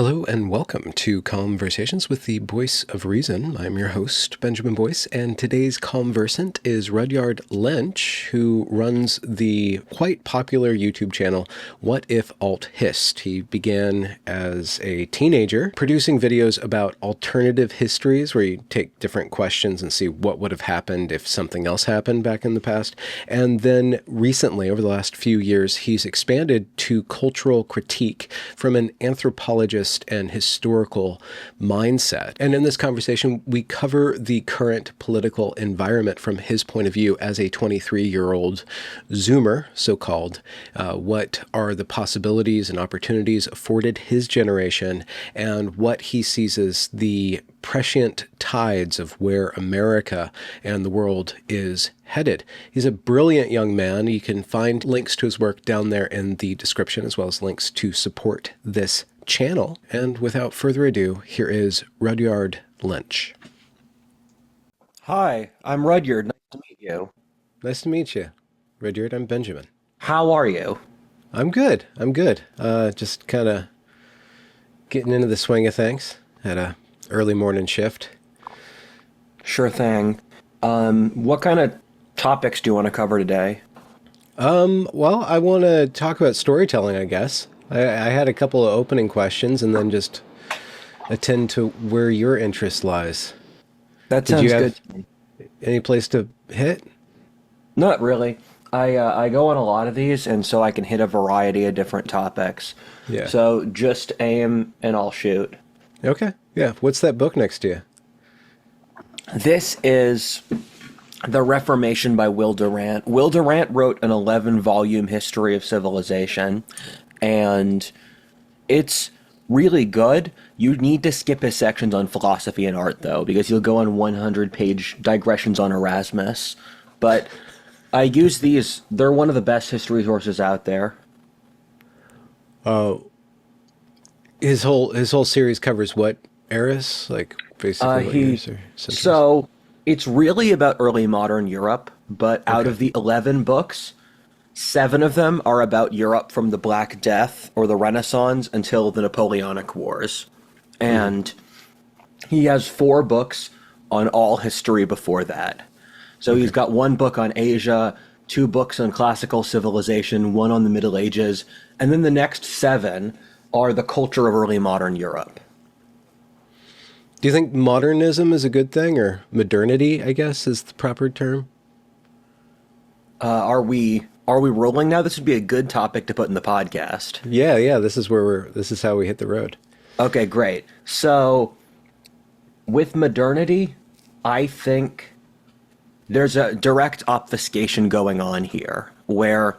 Hello and welcome to Calmversations with the Voice of Reason. I'm your host, Benjamin Boyce, and today's conversant is Rudyard Lynch, who runs the quite popular YouTube channel, WhatIfAltHist. He began as a teenager producing videos about alternative histories, where you take different questions and see what would have happened if something else happened back in the past. And then recently, over the last few years, he's expanded to cultural critique from an anthropologist and historical mindset. And in this conversation, we cover the current political environment from his point of view as a 23-year-old Zoomer, so-called. What are the possibilities and opportunities afforded his generation, and what he sees as the prescient tides of where America and the world is headed. He's a brilliant young man. You can find links to his work down there in the description, as well as links to support this channel. And without further ado, here is Rudyard Lynch. Hi, I'm Rudyard. Nice to meet you. Nice to meet you. Rudyard, I'm Benjamin. How are you? I'm good. Just kind of getting into the swing of things. Had a early morning shift. Sure thing. What kind of topics do you want to cover today? Well, I want to talk about storytelling, I guess. I had a couple of opening questions and then just attend to where your interest lies. That Did sounds you have good to me. any place to hit? Not really. I go on a lot of these, and so I can hit a variety of different topics. Yeah. So just aim and I'll shoot. Okay. Yeah. What's that book next to you? This is The Reformation by Will Durant. Will Durant wrote an 11-volume history of civilization, and it's really good. You need to skip his sections on philosophy and art, though, because he'll go on 100-page digressions on Erasmus. But I use these. They're one of the best history sources out there. His whole series covers what eras? Like basically what years or centuries? So it's really about early modern Europe, but out of the 11 books, 7 of them are about Europe from the Black Death or the Renaissance until the Napoleonic Wars. And he has 4 books on all history before that. So he's got 1 book on Asia, 2 books on classical civilization, 1 on the Middle Ages, and then the next 7 are the culture of early modern Europe. Do you think modernism is a good thing, or modernity, I guess, is the proper term? Are we rolling now? This would be a good topic to put in the podcast. Yeah. This is how we hit the road. Okay, great. So with modernity, I think there's a direct obfuscation going on here where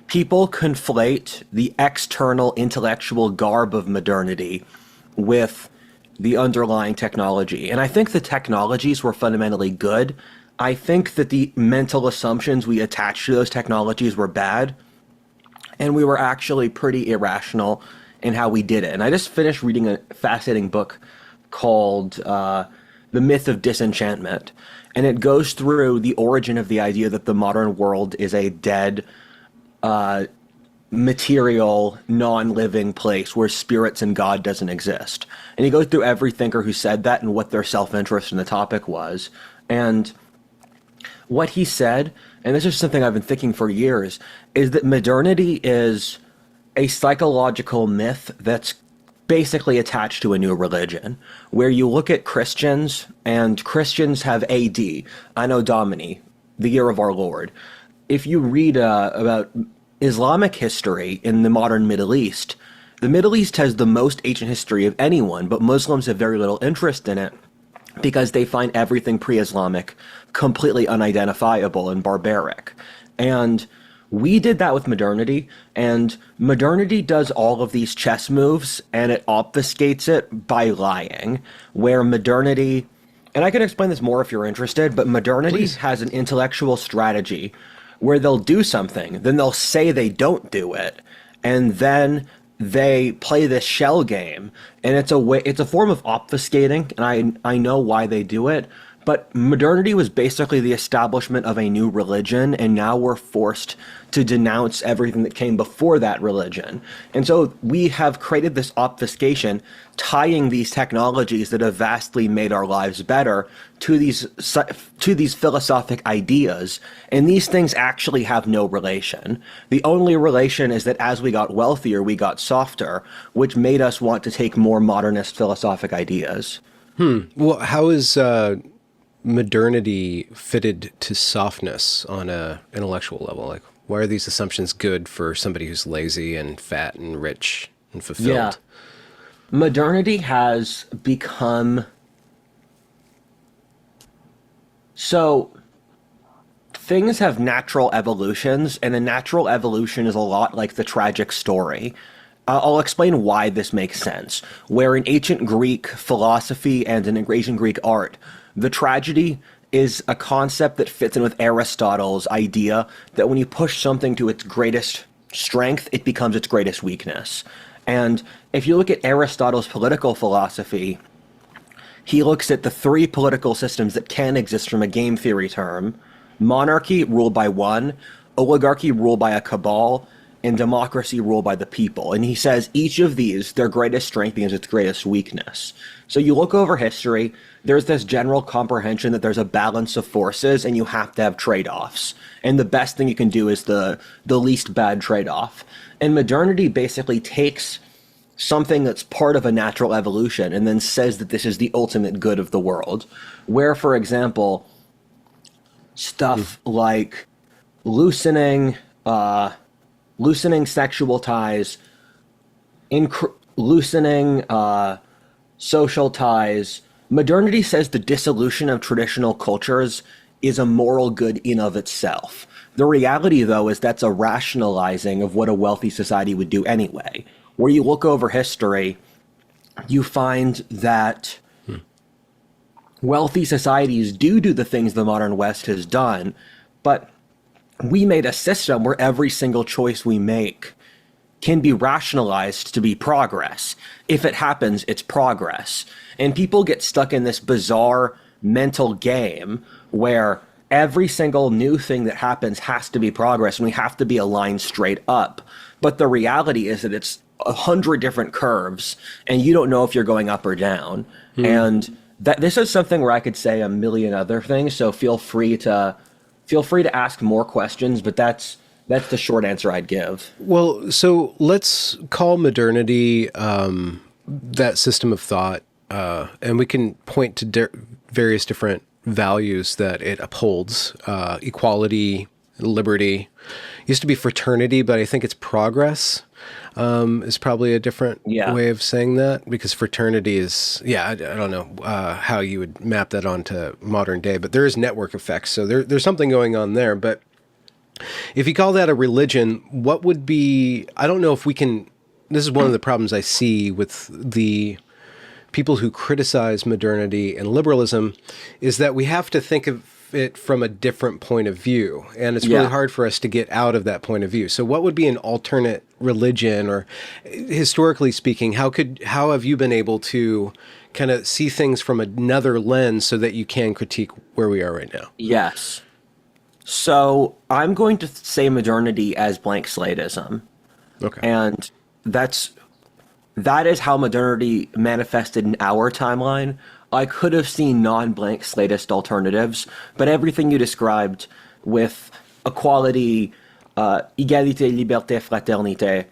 people conflate the external intellectual garb of modernity with the underlying technology. And I think the technologies were fundamentally good. I think that the mental assumptions we attached to those technologies were bad, and we were actually pretty irrational in how we did it. And I just finished reading a fascinating book called The Myth of Disenchantment, and it goes through the origin of the idea that the modern world is a dead, material, non-living place where spirits and God doesn't exist. And he goes through every thinker who said that and what their self-interest in the topic was. And what he said, and this is something I've been thinking for years, is that modernity is a psychological myth that's basically attached to a new religion, where you look at Christians, and Christians have AD, Anno Domini, the year of our Lord. If you read about Islamic history in the modern Middle East, the Middle East has the most ancient history of anyone, but Muslims have very little interest in it because they find everything pre-Islamic completely unidentifiable and barbaric. And we did that with modernity, and modernity does all of these chess moves, and it obfuscates it by lying, where modernity, and I can explain this more if you're interested, but modernity Please. has an intellectual strategy where they'll do something, then they'll say they don't do it, and then they play this shell game, and it's a form of obfuscating, and I know why they do it, But modernity was basically the establishment of a new religion, and now we're forced to denounce everything that came before that religion. And so we have created this obfuscation tying these technologies that have vastly made our lives better to these philosophic ideas, and these things actually have no relation. The only relation is that as we got wealthier, we got softer, which made us want to take more modernist philosophic ideas. Well, how is modernity fitted to softness on a intellectual level? Like, why are these assumptions good for somebody who's lazy and fat and rich and fulfilled? Yeah. Modernity has become so things have natural evolutions, and a natural evolution is a lot like the tragic story. I'll explain why this makes sense. Where in ancient Greek philosophy and in ancient Greek art, the tragedy is a concept that fits in with Aristotle's idea that when you push something to its greatest strength, it becomes its greatest weakness. And if you look at Aristotle's political philosophy, he looks at the three political systems that can exist from a game theory term: monarchy ruled by one, oligarchy ruled by a cabal, and democracy ruled by the people. And he says each of these, their greatest strength becomes its greatest weakness. So you look over history, there's this general comprehension that there's a balance of forces and you have to have trade-offs. And the best thing you can do is the least bad trade-off. And modernity basically takes something that's part of a natural evolution and then says that this is the ultimate good of the world. Where, for example, stuff like loosening sexual ties, loosening social ties. Modernity says the dissolution of traditional cultures is a moral good in of itself. The reality, though, is that's a rationalizing of what a wealthy society would do anyway. Where you look over history, you find that wealthy societies do the things the modern West has done, but we made a system where every single choice we make can be rationalized to be progress. If it happens, it's progress. And people get stuck in this bizarre mental game where every single new thing that happens has to be progress and we have to be aligned straight up. But the reality is that it's 100 different curves and you don't know if you're going up or down. And that this is something where I could say a million other things, so feel free to ask more questions, but that's the short answer I'd give. Well, so let's call modernity that system of thought, and we can point to various different values that it upholds. Equality, liberty. It used to be fraternity, but I think it's progress is probably a different way of saying that, because fraternity is, I don't know how you would map that onto modern day, but there is network effects. So there's something going on there. But if you call that a religion, what would be, I don't know if we can, this is one of the problems I see with the people who criticize modernity and liberalism, is that we have to think of it from a different point of view. And it's really hard for us to get out of that point of view. So what would be an alternate religion, or historically speaking, how have you been able to kind of see things from another lens so that you can critique where we are right now? Yes. So I'm going to say modernity as blank slateism. Okay. And that is how modernity manifested in our timeline. I could have seen non-blank slatist alternatives, but everything you described with equality, égalité, liberté, fraternité,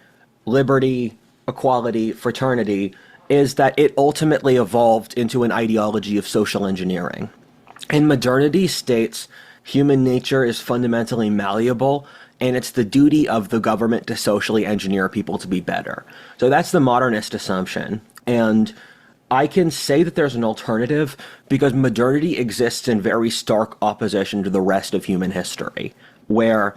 liberty, equality, fraternity, is that it ultimately evolved into an ideology of social engineering. And modernity states human nature is fundamentally malleable, and it's the duty of the government to socially engineer people to be better. So that's the modernist assumption. And I can say that there's an alternative because modernity exists in very stark opposition to the rest of human history, where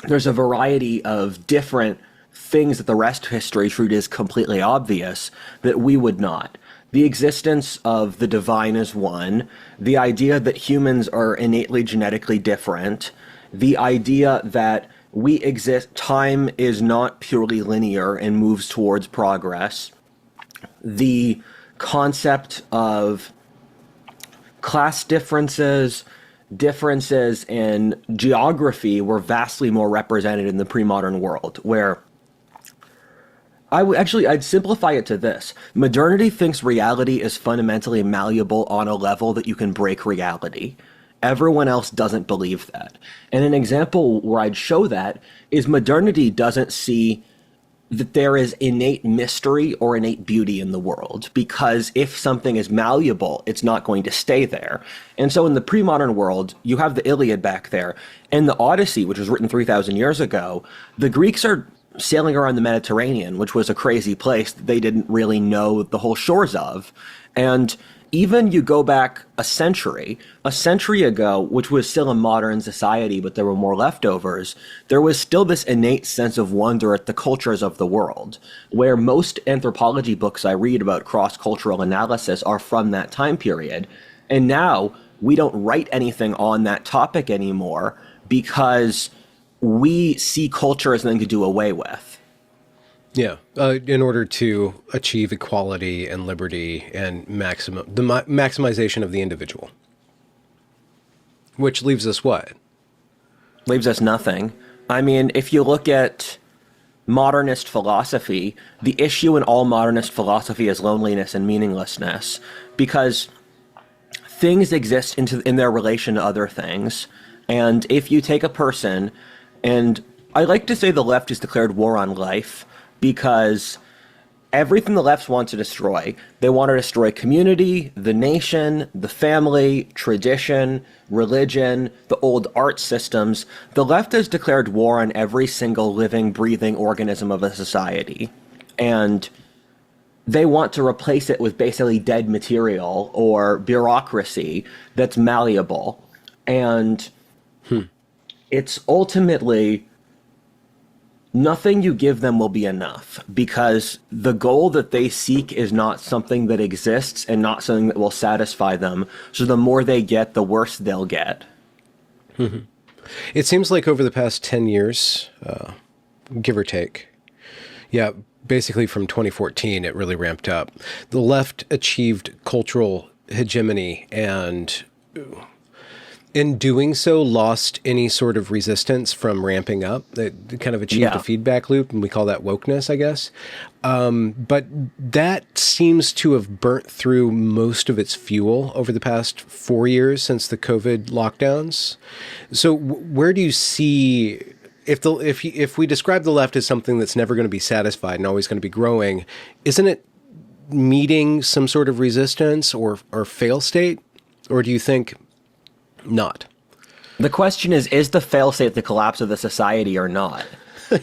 there's a variety of different things that the rest of history treat as completely obvious that we would not. The existence of the divine is one, the idea that humans are innately genetically different, the idea that we exist, time is not purely linear and moves towards progress, the concept of class differences, differences in geography were vastly more represented in the pre-modern world, where I'd simplify it to this. Modernity thinks reality is fundamentally malleable on a level that you can break reality. Everyone else doesn't believe that. And an example where I'd show that is modernity doesn't see that there is innate mystery or innate beauty in the world, because if something is malleable, it's not going to stay there. And so in the pre-modern world, you have the Iliad back there, and the Odyssey, which was written 3,000 years ago. The Greeks are sailing around the Mediterranean, which was a crazy place that they didn't really know the whole shores of. And even you go back a century ago, which was still a modern society, but there were more leftovers, there was still this innate sense of wonder at the cultures of the world, where most anthropology books I read about cross-cultural analysis are from that time period. And now we don't write anything on that topic anymore because we see culture as something to do away with. Yeah, in order to achieve equality and liberty and maximization of the individual. Which leaves us what? Leaves us nothing. I mean, if you look at modernist philosophy, the issue in all modernist philosophy is loneliness and meaninglessness, because things exist in their relation to other things. And if you take a person, and I like to say the left has declared war on life, because everything the left wants to destroy, they want to destroy community, the nation, the family, tradition, religion, the old art systems. The left has declared war on every single living, breathing organism of a society. And they want to replace it with basically dead material or bureaucracy that's malleable. And it's ultimately nothing you give them will be enough, because the goal that they seek is not something that exists and not something that will satisfy them. So the more they get, the worse they'll get. It seems like over the past 10 years, give or take, basically from 2014, it really ramped up. The left achieved cultural hegemony and in doing so, lost any sort of resistance from ramping up. They kind of achieved a feedback loop, and we call that wokeness, I guess. But that seems to have burnt through most of its fuel over the past 4 years since the COVID lockdowns. So where do you see, if we describe the left as something that's never going to be satisfied and always going to be growing, isn't it meeting some sort of resistance or fail state? Or do you think not? The question is the fail state the collapse of the society or not?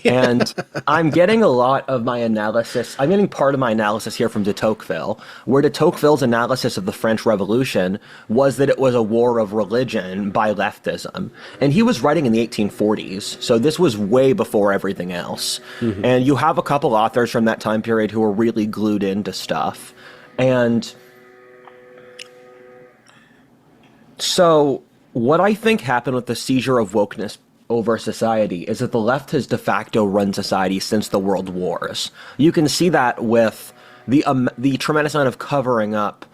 And I'm getting a lot of my analysis, I'm getting part of my analysis here from de Tocqueville, where de Tocqueville's analysis of the French Revolution was that it was a war of religion by leftism. And he was writing in the 1840s, so this was way before everything else. And you have a couple authors from that time period who were really glued into stuff. And so what I think happened with the seizure of wokeness over society is that the left has de facto run society since the world wars. You can see that with the tremendous amount of covering up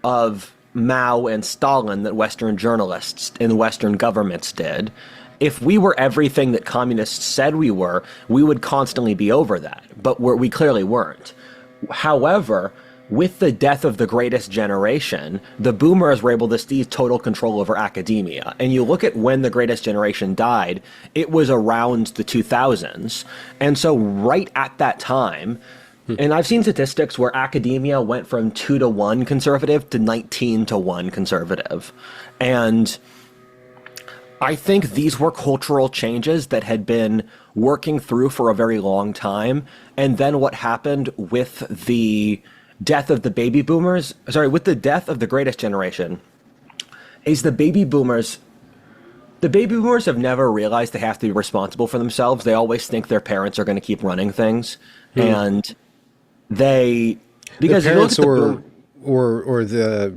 of Mao and Stalin that Western journalists and Western governments did. If we were everything that communists said we would constantly be over that, but we clearly weren't. However, with the death of the greatest generation, the boomers were able to seize total control over academia. And you look at when the greatest generation died, it was around the 2000s. And so right at that time, and I've seen statistics where academia went from 2-to-1 conservative to 19-to-1 conservative. And I think these were cultural changes that had been working through for a very long time. And then what happened with the death of the baby boomers, with the death of the greatest generation, is the baby boomers have never realized they have to be responsible for themselves. They always think their parents are going to keep running things. And because the parents or the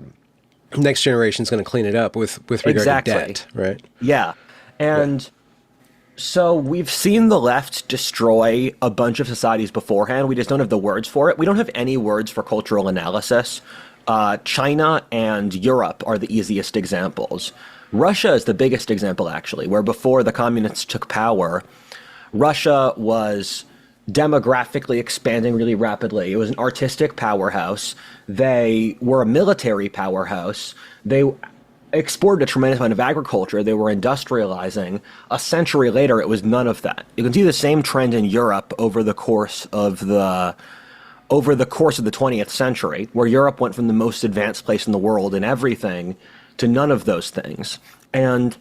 next generation is going to clean it up with regard to debt, right? Yeah. And So we've seen the left destroy a bunch of societies beforehand. We just don't have the words for it. We don't have any words for cultural analysis. China and Europe are the easiest examples. Russia is the biggest example, actually, where before the communists took power, Russia was demographically expanding really rapidly. It was an artistic powerhouse. They were a military powerhouse. They exported a tremendous amount of agriculture. They were industrializing. A century later, it was none of that. You can see the same trend in Europe over the course of the 20th century, where Europe went from the most advanced place in the world in everything to none of those things. And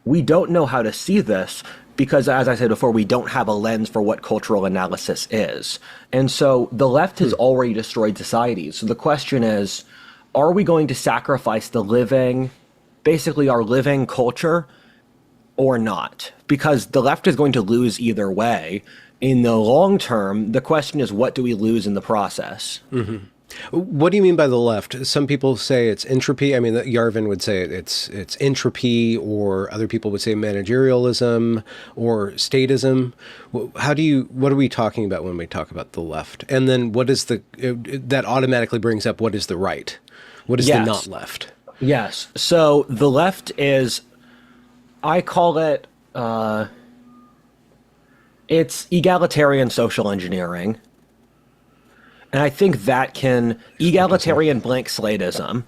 we don't know how to see this because, as I said before, we don't have a lens for what cultural analysis is. And so the left has already destroyed societies. So the question is, are we going to sacrifice the living, basically our living culture, or not? Because the left is going to lose either way. In the long term, the question is, what do we lose in the process? Mm-hmm. What do you mean by the left? Some people say it's entropy. I mean, Yarvin would say it's entropy, or other people would say managerialism or statism. What are we talking about when we talk about the left? And then what is that automatically brings up, what is the right? What is the not left? Yes. So the left is, I call it, it's egalitarian social engineering. And I think that egalitarian blank slateism,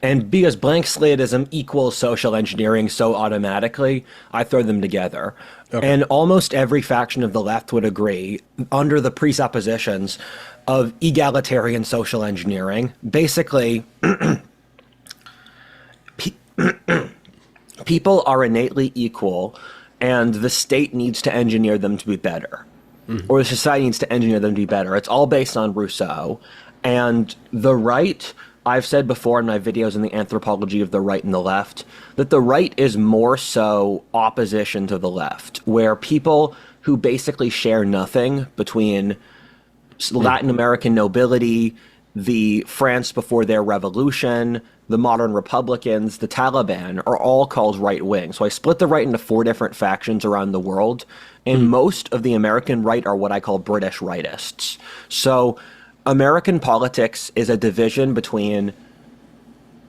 and because blank slateism equals social engineering so automatically, I throw them together. Okay. And almost every faction of the left would agree, under the presuppositions of egalitarian social engineering. Basically, people are innately equal, and the state needs to engineer them to be better. Mm-hmm. Or the society needs to engineer them to be better. It's all based on Rousseau. And the right, I've said before in my videos in the anthropology of the right and the left, that the right is more so opposition to the left, where people who basically share nothing between Latin American nobility, the France before their revolution, the modern Republicans, the Taliban, are all called right wing. So I split the right into 4 different factions around the world, and most of the American right are what I call British rightists. So American politics is a division between,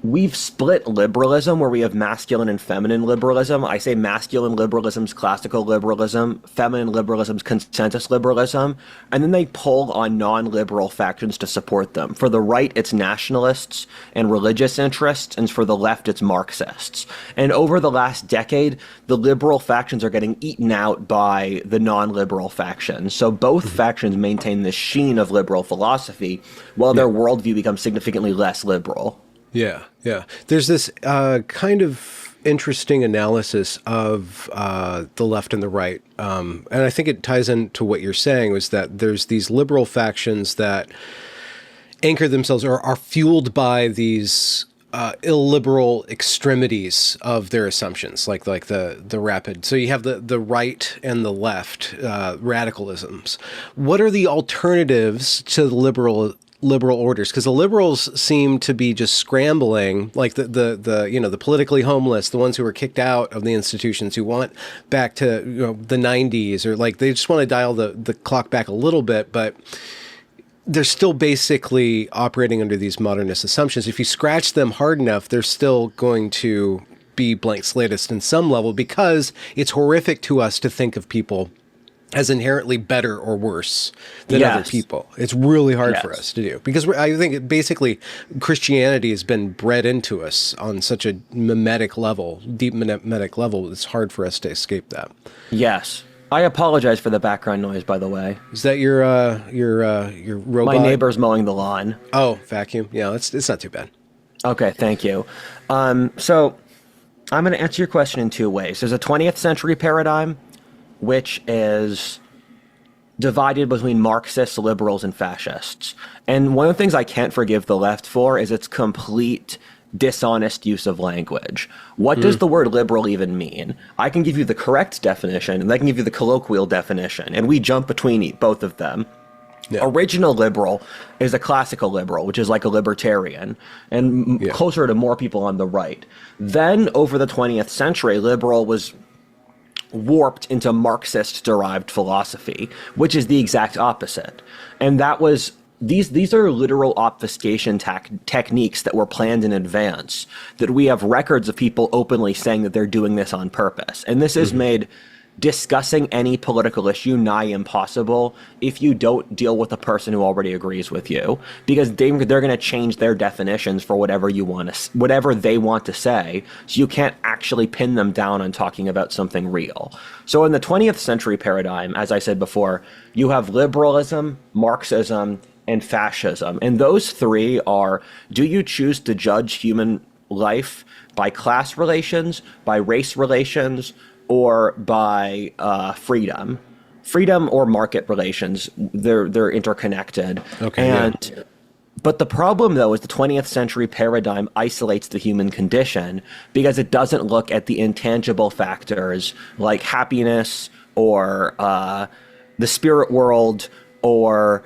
we've split liberalism where we have masculine and feminine liberalism. I say masculine liberalism's classical liberalism, feminine liberalism's consensus liberalism, and then they pull on non-liberal factions to support them. For the right, it's nationalists and religious interests, and for the left, it's Marxists. And over the last decade, the liberal factions are getting eaten out by the non-liberal factions. So both factions maintain the sheen of liberal philosophy, while their worldview becomes significantly less liberal. Yeah, yeah. There's this kind of interesting analysis of the left and the right. And I think it ties into what you're saying, was that there's these liberal factions that anchor themselves or are fueled by these illiberal extremities of their assumptions, like the rapid. So you have the right and the left radicalisms. What are the alternatives to the liberal orders? Because the liberals seem to be just scrambling, like the politically homeless, the ones who were kicked out of the institutions, who want back to the 90s, or like they just want to dial the clock back a little bit, but they're still basically operating under these modernist assumptions. If you scratch them hard enough, they're still going to be blank slatist in some level, because it's horrific to us to think of people as inherently better or worse than other people. It's really hard for us to do, because I think basically Christianity has been bred into us on such a mimetic level, deep mimetic level. It's hard for us to escape that. Yes. I apologize for the background noise, by the way. Is that your robot? My neighbor's mowing the lawn. Oh, vacuum. Yeah, it's not too bad. Okay, thank you. So I'm going to answer your question in 2 ways. There's a 20th century paradigm, which is divided between Marxists, liberals, and fascists. And one of the things I can't forgive the left for is its complete dishonest use of language. What does the word liberal even mean? I can give you the correct definition, and I can give you the colloquial definition, and we jump between both of them. Yeah. Original liberal is a classical liberal, which is like a libertarian, and closer to more people on the right. Then, over the 20th century, liberal was warped into Marxist-derived philosophy, which is the exact opposite. And that was these are literal obfuscation techniques that were planned in advance, that we have records of people openly saying that they're doing this on purpose. And this has made discussing any political issue nigh impossible if you don't deal with a person who already agrees with you, because they're going to change their definitions for whatever they want to say, so you can't actually pin them down on talking about something real. So in the 20th century paradigm, as I said before, you have liberalism, Marxism, and fascism. And those three are, do you choose to judge human life by class relations, by race relations, or by freedom or market relations? They're interconnected. Okay. But the problem, though, is the 20th century paradigm isolates the human condition because it doesn't look at the intangible factors like happiness or the spirit world or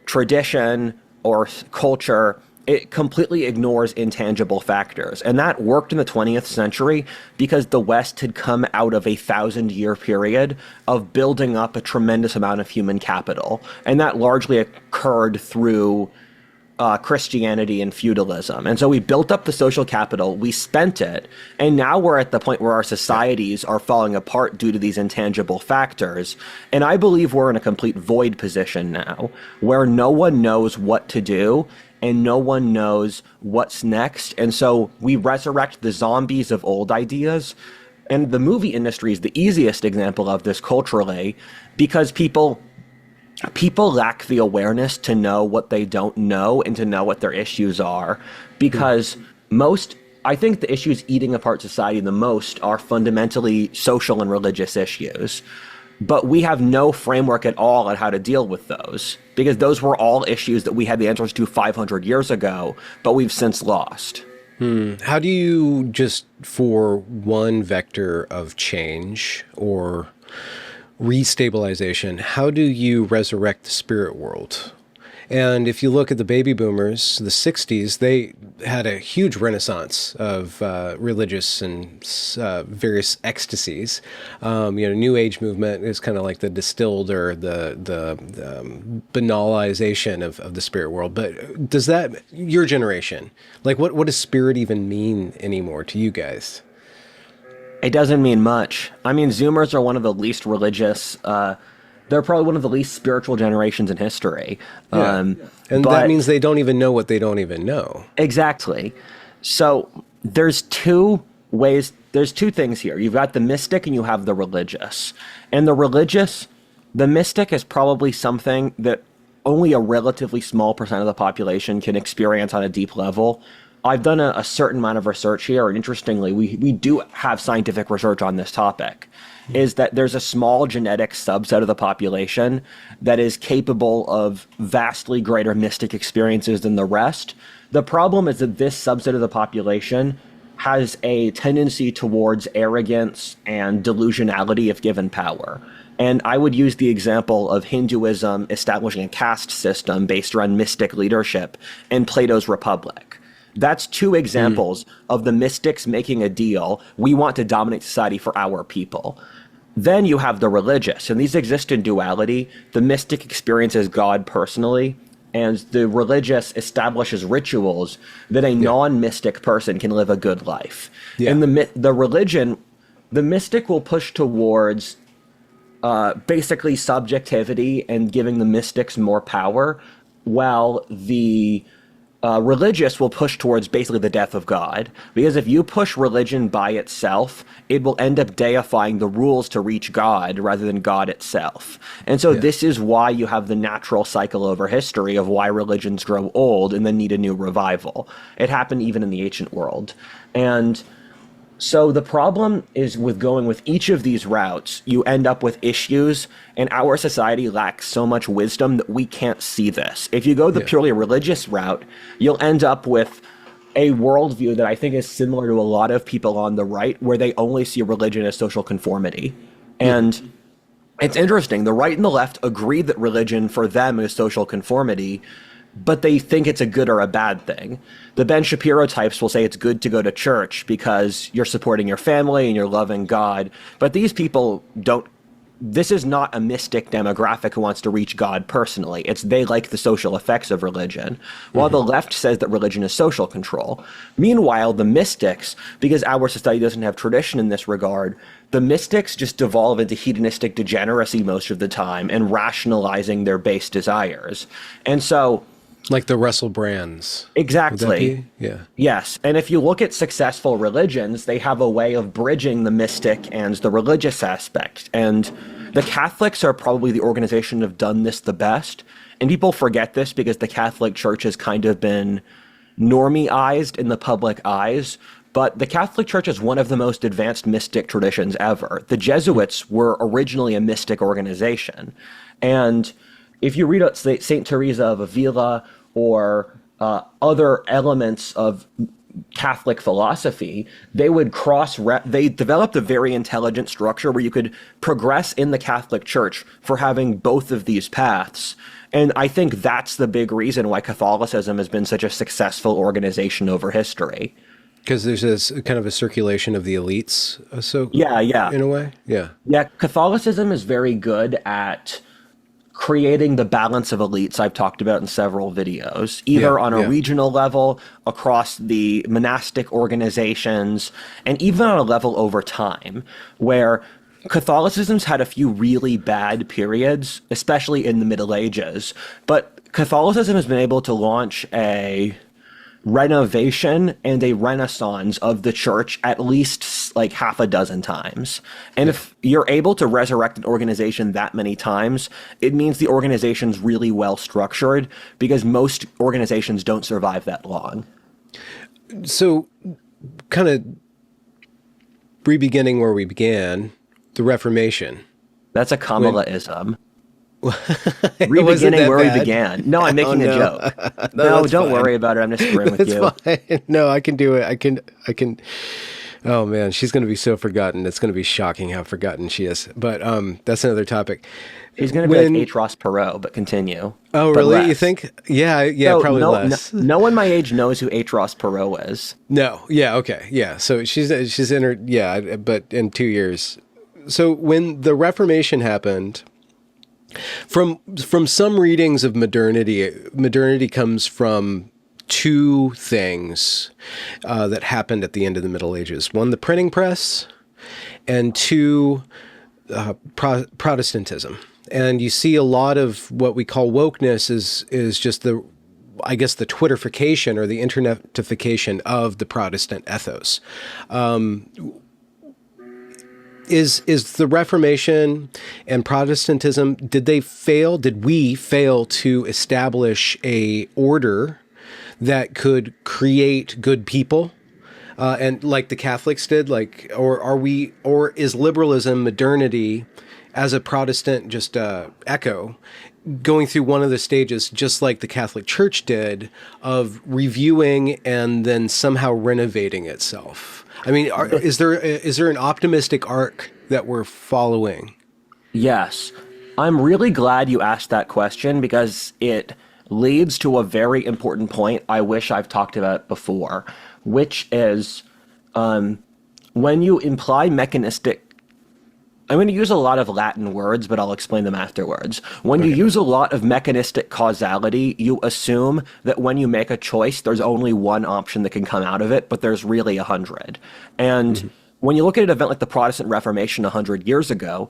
tradition or culture. It completely ignores intangible factors. And that worked in the 20th century because the West had come out of a 1,000-year period of building up a tremendous amount of human capital. And that largely occurred through Christianity and feudalism. And so we built up the social capital, we spent it, and now we're at the point where our societies are falling apart due to these intangible factors. And I believe we're in a complete void position now, where no one knows what to do, and no one knows what's next. And so we resurrect the zombies of old ideas. And the movie industry is the easiest example of this culturally, because people lack the awareness to know what they don't know and to know what their issues are, because I think the issues eating apart society the most are fundamentally social and religious issues. But we have no framework at all on how to deal with those, because those were all issues that we had the answers to 500 years ago, but we've since lost. How do you, just for one vector of change or restabilization, how do you resurrect the spirit world? And if you look at the baby boomers, the 60s, they had a huge renaissance of religious and various ecstasies. New Age movement is kind of like the distilled or the banalization of the spirit world. But does that, your generation, like what does spirit even mean anymore to you guys? It doesn't mean much. I mean, Zoomers are one of the least religious, they're probably one of the least spiritual generations in history. Yeah. And that means they don't even know what they don't even know. Exactly. So there's two things here. You've got the mystic and you have the religious. And the mystic is probably something that only a relatively small percent of the population can experience on a deep level. I've done a certain amount of research here, and interestingly, we do have scientific research on this topic, is that there's a small genetic subset of the population that is capable of vastly greater mystic experiences than the rest. The problem is that this subset of the population has a tendency towards arrogance and delusionality if given power. And I would use the example of Hinduism establishing a caste system based around mystic leadership and Plato's Republic. That's two examples of the mystics making a deal. We want to dominate society for our people. Then you have the religious, and these exist in duality. The mystic experiences God personally, and the religious establishes rituals that a non-mystic person can live a good life. Yeah. And the mystic will push towards basically subjectivity and giving the mystics more power, while the religious will push towards basically the death of God. Because if you push religion by itself, it will end up deifying the rules to reach God rather than God itself. And so this is why you have the natural cycle over history of why religions grow old and then need a new revival. It happened even in the ancient world. And so the problem is with going with each of these routes, you end up with issues, and our society lacks so much wisdom that we can't see this. If you go the purely religious route, you'll end up with a worldview that I think is similar to a lot of people on the right, where they only see religion as social conformity. And it's interesting, the right and the left agree that religion for them is social conformity, but they think it's a good or a bad thing. The Ben Shapiro types will say it's good to go to church because you're supporting your family and you're loving God. But these people don't. This is not a mystic demographic who wants to reach God personally. It's they like the social effects of religion, while the left says that religion is social control. Meanwhile, the mystics, because our society doesn't have tradition in this regard, the mystics just devolve into hedonistic degeneracy most of the time and rationalizing their base desires. And so... Like the Russell Brands. Exactly. Yeah. Yes. And if you look at successful religions, they have a way of bridging the mystic and the religious aspect. And the Catholics are probably the organization that have done this the best. And people forget this because the Catholic Church has kind of been normie-ized in the public eyes. But the Catholic Church is one of the most advanced mystic traditions ever. The Jesuits were originally a mystic organization. And if you read out St. Teresa of Avila or other elements of Catholic philosophy, they would they developed a very intelligent structure where you could progress in the Catholic Church for having both of these paths. And I think that's the big reason why Catholicism has been such a successful organization over history. Because there's this kind of a circulation of the elites, Yeah. In a way? Yeah. Yeah, Catholicism is very good at creating the balance of elites I've talked about in several videos, either on a regional level, across the monastic organizations, and even on a level over time, where Catholicism's had a few really bad periods, especially in the Middle Ages, but Catholicism has been able to launch a renovation and a renaissance of the church at least like half a dozen times. And if you're able to resurrect an organization that many times, it means the organization's really well structured, because most organizations don't survive that long. So kind of re-beginning where we began, the Reformation. That's a Kamala-ism. Re-beginning where we began. No, I'm making a joke. No, don't worry about it. I'm just screwing with you. Fine. No, I can do it. I can. Oh man, she's going to be so forgotten. It's going to be shocking how forgotten she is. But that's another topic. She's going to be like H. Ross Perot, but continue. Oh, but really? less. You think? Yeah, probably less. No one my age knows who H. Ross Perot is. No. Yeah. Okay. Yeah. So she's in her. Yeah. But in 2 years. So when the Reformation happened. From some readings of modernity comes from two things that happened at the end of the Middle Ages. One, the printing press, and two, Protestantism. And you see a lot of what we call wokeness is just the Twitterification or the internetification of the Protestant ethos. Is the Reformation and Protestantism, did we fail to establish a order that could create good people? And like the Catholics did, or is liberalism, modernity, as a Protestant just echo, going through one of the stages, just like the Catholic Church did, of reviewing and then somehow renovating itself? I mean, is there an optimistic arc that we're following? Yes. I'm really glad you asked that question, because it leads to a very important point I wish I've talked about before, which is when you imply mechanistic... I'm going to use a lot of Latin words, but I'll explain them afterwards. When you use a lot of mechanistic causality, you assume that when you make a choice, there's only one option that can come out of it, but there's really 100. And when you look at an event like the Protestant Reformation 500 years ago,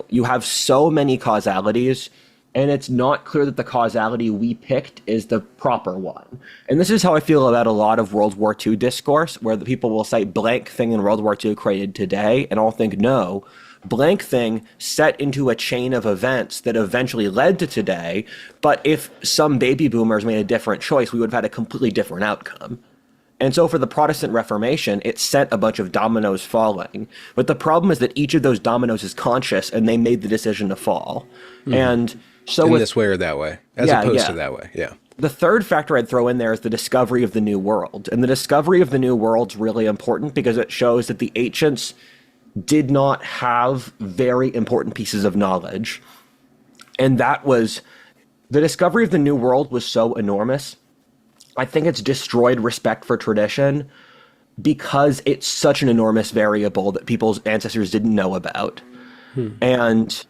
you have so many causalities, and it's not clear that the causality we picked is the proper one. And this is how I feel about a lot of World War II discourse, where the people will say blank thing in World War II created today, and I'll think, no, blank thing set into a chain of events that eventually led to today, but if some baby boomers made a different choice, we would have had a completely different outcome. And so for the Protestant Reformation, it sent a bunch of dominoes falling. But the problem is that each of those dominoes is conscious, and they made the decision to fall. And so in this way or that way, as opposed to that way. Yeah. The third factor I'd throw in there is the discovery of the New World. And the discovery of the New World's really important because it shows that the ancients did not have very important pieces of knowledge. And that was the discovery of the New World was so enormous. I think it's destroyed respect for tradition because it's such an enormous variable that people's ancestors didn't know about. And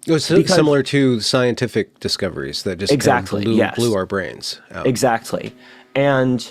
It was similar to scientific discoveries that just exactly, kind of yes. blew our brains out. Exactly. And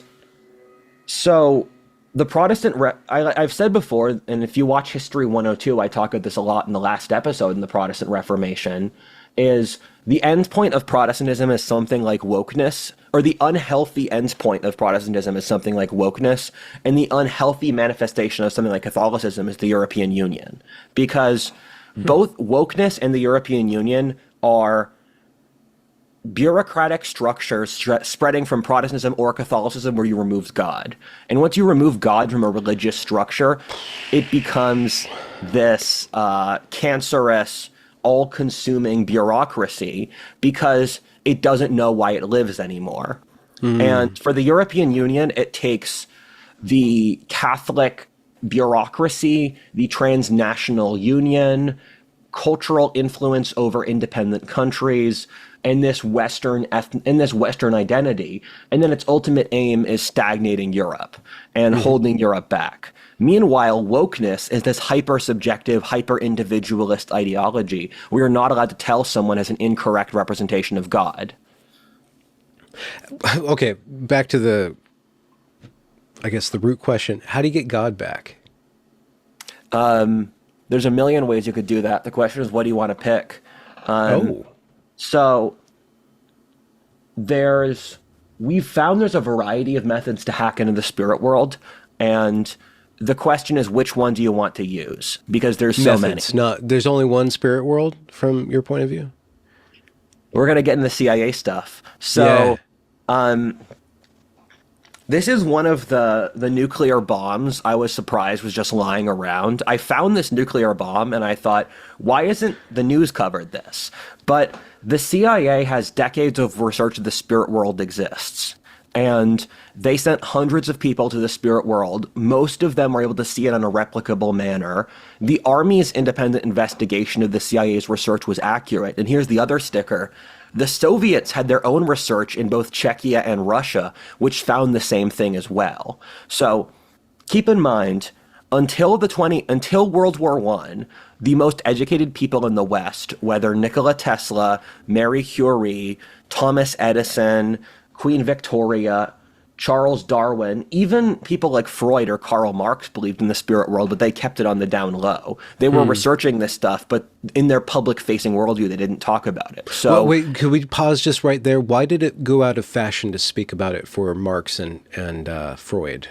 so the Protestant, I've said before, and if you watch History 102, I talk about this a lot in the last episode in the Protestant Reformation, is the end point of Protestantism is something like wokeness, or the unhealthy end point of Protestantism is something like wokeness, and the unhealthy manifestation of something like Catholicism is the European Union. Because both wokeness and the European Union are bureaucratic structures spreading from Protestantism or Catholicism where you remove God. And once you remove God from a religious structure, it becomes this cancerous, all-consuming bureaucracy because it doesn't know why it lives anymore. And for the European Union, it takes the Catholic bureaucracy, the transnational union, cultural influence over independent countries, and this Western identity, and then its ultimate aim is stagnating Europe and holding Europe back. Meanwhile, wokeness is this hyper-subjective, hyper-individualist ideology where you're not allowed to tell someone has an incorrect representation of God. Okay, back to the root question. How do you get God back? There's a million ways you could do that. The question is, what do you want to pick? So we've found there's a variety of methods to hack into the spirit world, and the question is, which one do you want to use? Because there's so many. There's only one spirit world from your point of view? We're going to get into the CIA stuff. So, this is one of the nuclear bombs I was surprised was just lying around. I found this nuclear bomb and I thought, why isn't the news covered this? But the CIA has decades of research that the spirit world exists. And they sent hundreds of people to the spirit world. Most of them were able to see it in a replicable manner. The Army's independent investigation of the CIA's research was accurate. And here's the other sticker. The Soviets had their own research in both Czechia and Russia, which found the same thing as well. So keep in mind, until World War I, the most educated people in the West, whether Nikola Tesla, Marie Curie, Thomas Edison, Queen Victoria, Charles Darwin, even people like Freud or Karl Marx believed in the spirit world, but they kept it on the down low. They were researching this stuff, but in their public-facing worldview, they didn't talk about it. So, well, wait, could we pause just right there? Why did it go out of fashion to speak about it for Marx and Freud?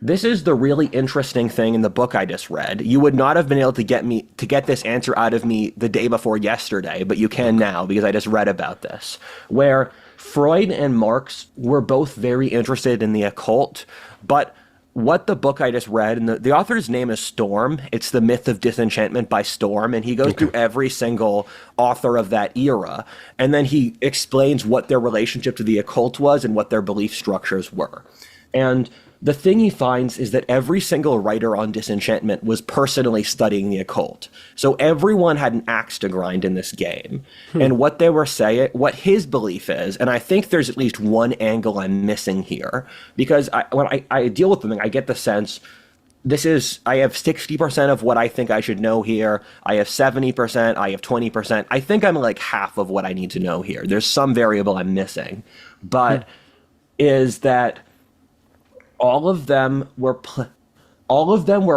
This is the really interesting thing in the book I just read. You would not have been able to get this answer out of me the day before yesterday, but you can now because I just read about this, where Freud and Marx were both very interested in the occult, but what the book I just read, and the author's name is Storm. It's The Myth of Disenchantment by Storm, and he goes through every single author of that era, and then he explains what their relationship to the occult was and what their belief structures were. And the thing he finds is that every single writer on disenchantment was personally studying the occult. So everyone had an axe to grind in this game. And what they were saying, what his belief is, and I think there's at least one angle I'm missing here, because when I deal with them, I get the sense, I have 60% of what I think I should know here. I have 70%, I have 20%. I think I'm like half of what I need to know here. There's some variable I'm missing. But is that all of them were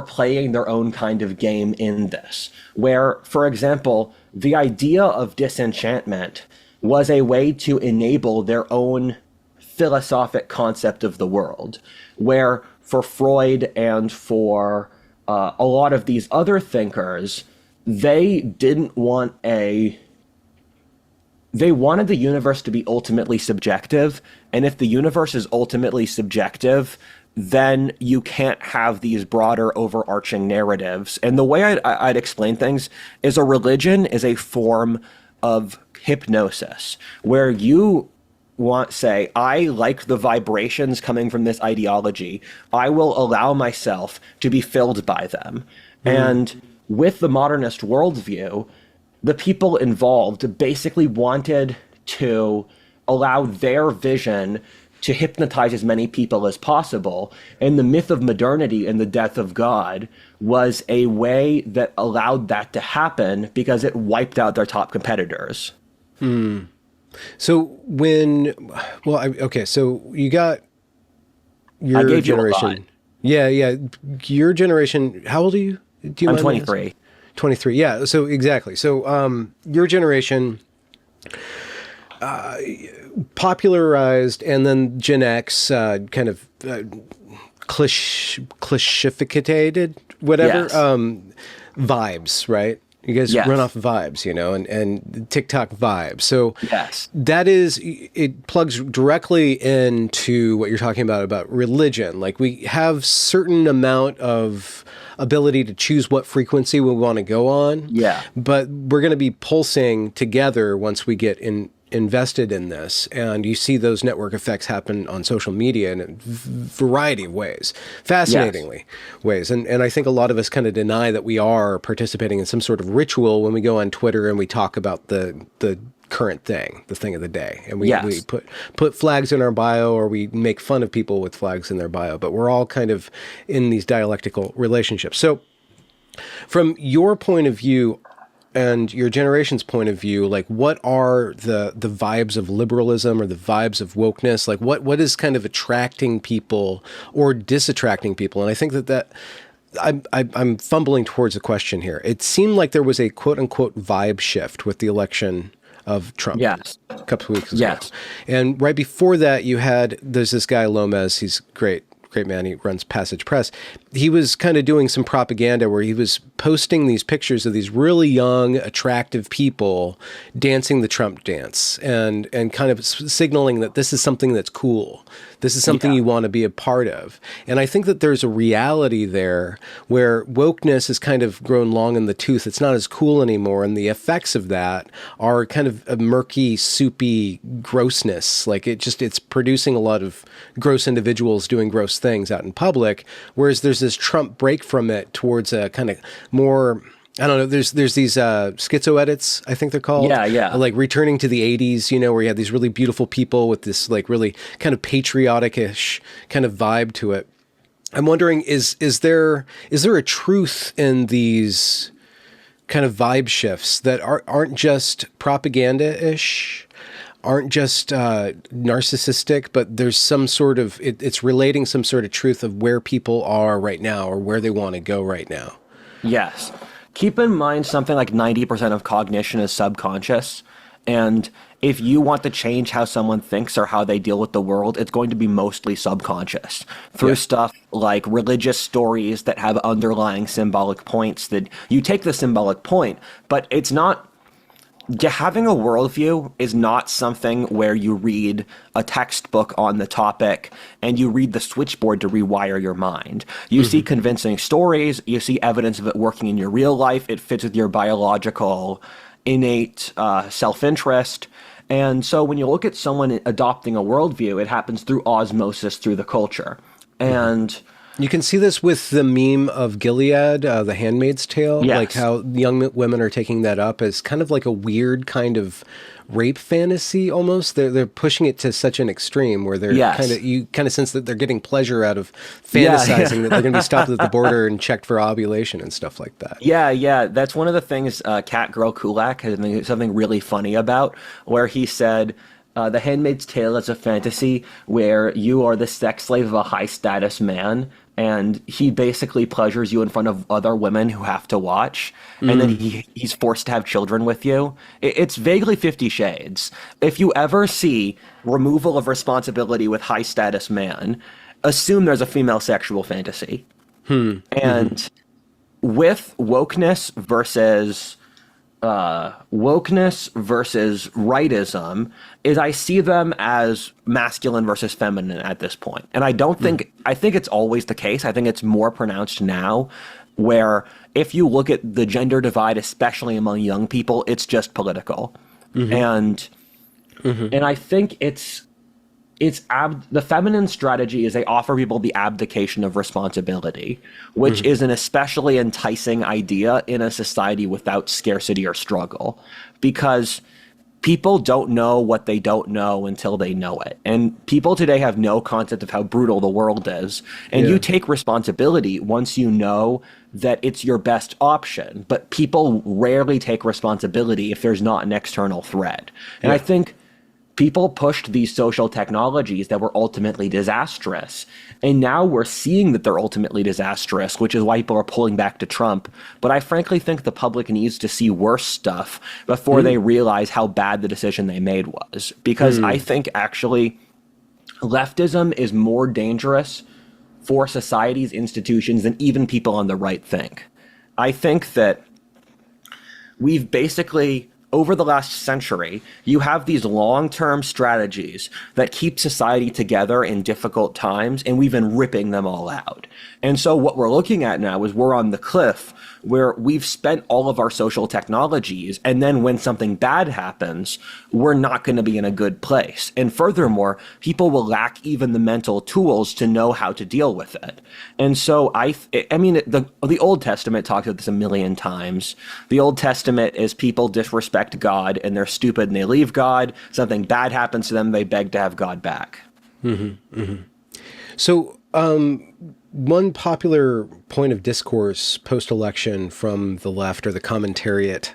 playing their own kind of game in this, where, for example, the idea of disenchantment was a way to enable their own philosophic concept of the world, where for Freud and for a lot of these other thinkers, they wanted the universe to be ultimately subjective, and if the universe is ultimately subjective, then you can't have these broader overarching narratives. And the way I'd explain things is a religion is a form of hypnosis, where you say, I like the vibrations coming from this ideology. I will allow myself to be filled by them. And with the modernist worldview, the people involved basically wanted to allow their vision to hypnotize as many people as possible. And the myth of modernity and the death of God was a way that allowed that to happen because it wiped out their top competitors. So so you got your I gave generation. You a lot. Yeah. Your generation, how old are you? Do you I'm mind 23. 23. Yeah. So exactly. So, your generation, popularized, and then Gen X, kind of, clichéificated, whatever, Yes. vibes, right? You guys Yes. run off vibes, and TikTok vibes. So Yes. it plugs directly into what you're talking about religion. Like, we have certain amount of ability to choose what frequency we want to go on. Yeah. But we're going to be pulsing together once we get invested in this, and you see those network effects happen on social media in a variety of ways, fascinatingly ways. And I think a lot of us kind of deny that we are participating in some sort of ritual when we go on Twitter and we talk about the current thing, the thing of the day, and we put flags in our bio, or we make fun of people with flags in their bio, but we're all kind of in these dialectical relationships. So from your point of view, and your generation's point of view, like, what are the vibes of liberalism or the vibes of wokeness? Like, what is kind of attracting people or disattracting people? And I think that I'm fumbling towards a question here. It seemed like there was a quote unquote vibe shift with the election of Trump a couple of weeks ago. Yes. And right before that, there's this guy Lomez. He's great man. He runs Passage Press. He was kind of doing some propaganda where he was posting these pictures of these really young, attractive people dancing the Trump dance, and kind of signaling that this is something that's cool. This is something you want to be a part of. And I think that there's a reality there where wokeness has kind of grown long in the tooth. It's not as cool anymore. And the effects of that are kind of a murky, soupy grossness. Like, it's producing a lot of gross individuals doing gross things out in public. Whereas there's this Trump break from it towards a kind of more, I don't know, there's these schizo edits, I think they're called. Yeah. Like returning to the 80s, where you had these really beautiful people with this like really kind of patriotic-ish kind of vibe to it. I'm wondering, is there a truth in these kind of vibe shifts that aren't just propaganda-ish, aren't just narcissistic, but there's some sort of, it's relating some sort of truth of where people are right now or where they want to go right now? Yes. Keep in mind something like 90% of cognition is subconscious. And if you want to change how someone thinks or how they deal with the world, it's going to be mostly subconscious through stuff like religious stories that have underlying symbolic points that you take the symbolic point, but it's not. Having a worldview is not something where you read a textbook on the topic and you read the switchboard to rewire your mind. You see convincing stories, you see evidence of it working in your real life, it fits with your biological innate self-interest. And so when you look at someone adopting a worldview, it happens through osmosis through the culture. And you can see this with the meme of Gilead, The Handmaid's Tale, like how young women are taking that up as kind of like a weird kind of rape fantasy almost. They're pushing it to such an extreme where they're you kind of sense that they're getting pleasure out of fantasizing that they're going to be stopped at the border and checked for ovulation and stuff like that. Yeah. That's one of the things Cat Girl Kulak has something really funny about, where he said, The Handmaid's Tale is a fantasy where you are the sex slave of a high-status man, and he basically pleasures you in front of other women who have to watch, and then he's forced to have children with you. It's vaguely 50 Shades. If you ever see removal of responsibility with high-status man, assume there's a female sexual fantasy. And with wokeness versus rightism is I see them as masculine versus feminine at this point. And I don't think, I think it's always the case. I think it's more pronounced now, where if you look at the gender divide, especially among young people, it's just political. And I think the feminine strategy is they offer people the abdication of responsibility, which is an especially enticing idea in a society without scarcity or struggle. Because people don't know what they don't know until they know it. And people today have no concept of how brutal the world is. And you take responsibility once you know that it's your best option. But people rarely take responsibility if there's not an external threat. And I think people pushed these social technologies that were ultimately disastrous. And now we're seeing that they're ultimately disastrous, which is why people are pulling back to Trump. But I frankly think the public needs to see worse stuff before they realize how bad the decision they made was. Because I think actually leftism is more dangerous for society's institutions than even people on the right think. I think that we've basically, over the last century, you have these long-term strategies that keep society together in difficult times, and we've been ripping them all out. And so what we're looking at now is we're on the cliff where we've spent all of our social technologies, and then when something bad happens, we're not going to be in a good place. And furthermore, people will lack even the mental tools to know how to deal with it. And so I mean, the Old Testament talks about this a million times. The Old Testament is people disrespect God and they're stupid and they leave God. Something bad happens to them, they beg to have God back. So, one popular point of discourse post-election from the left, or the commentariat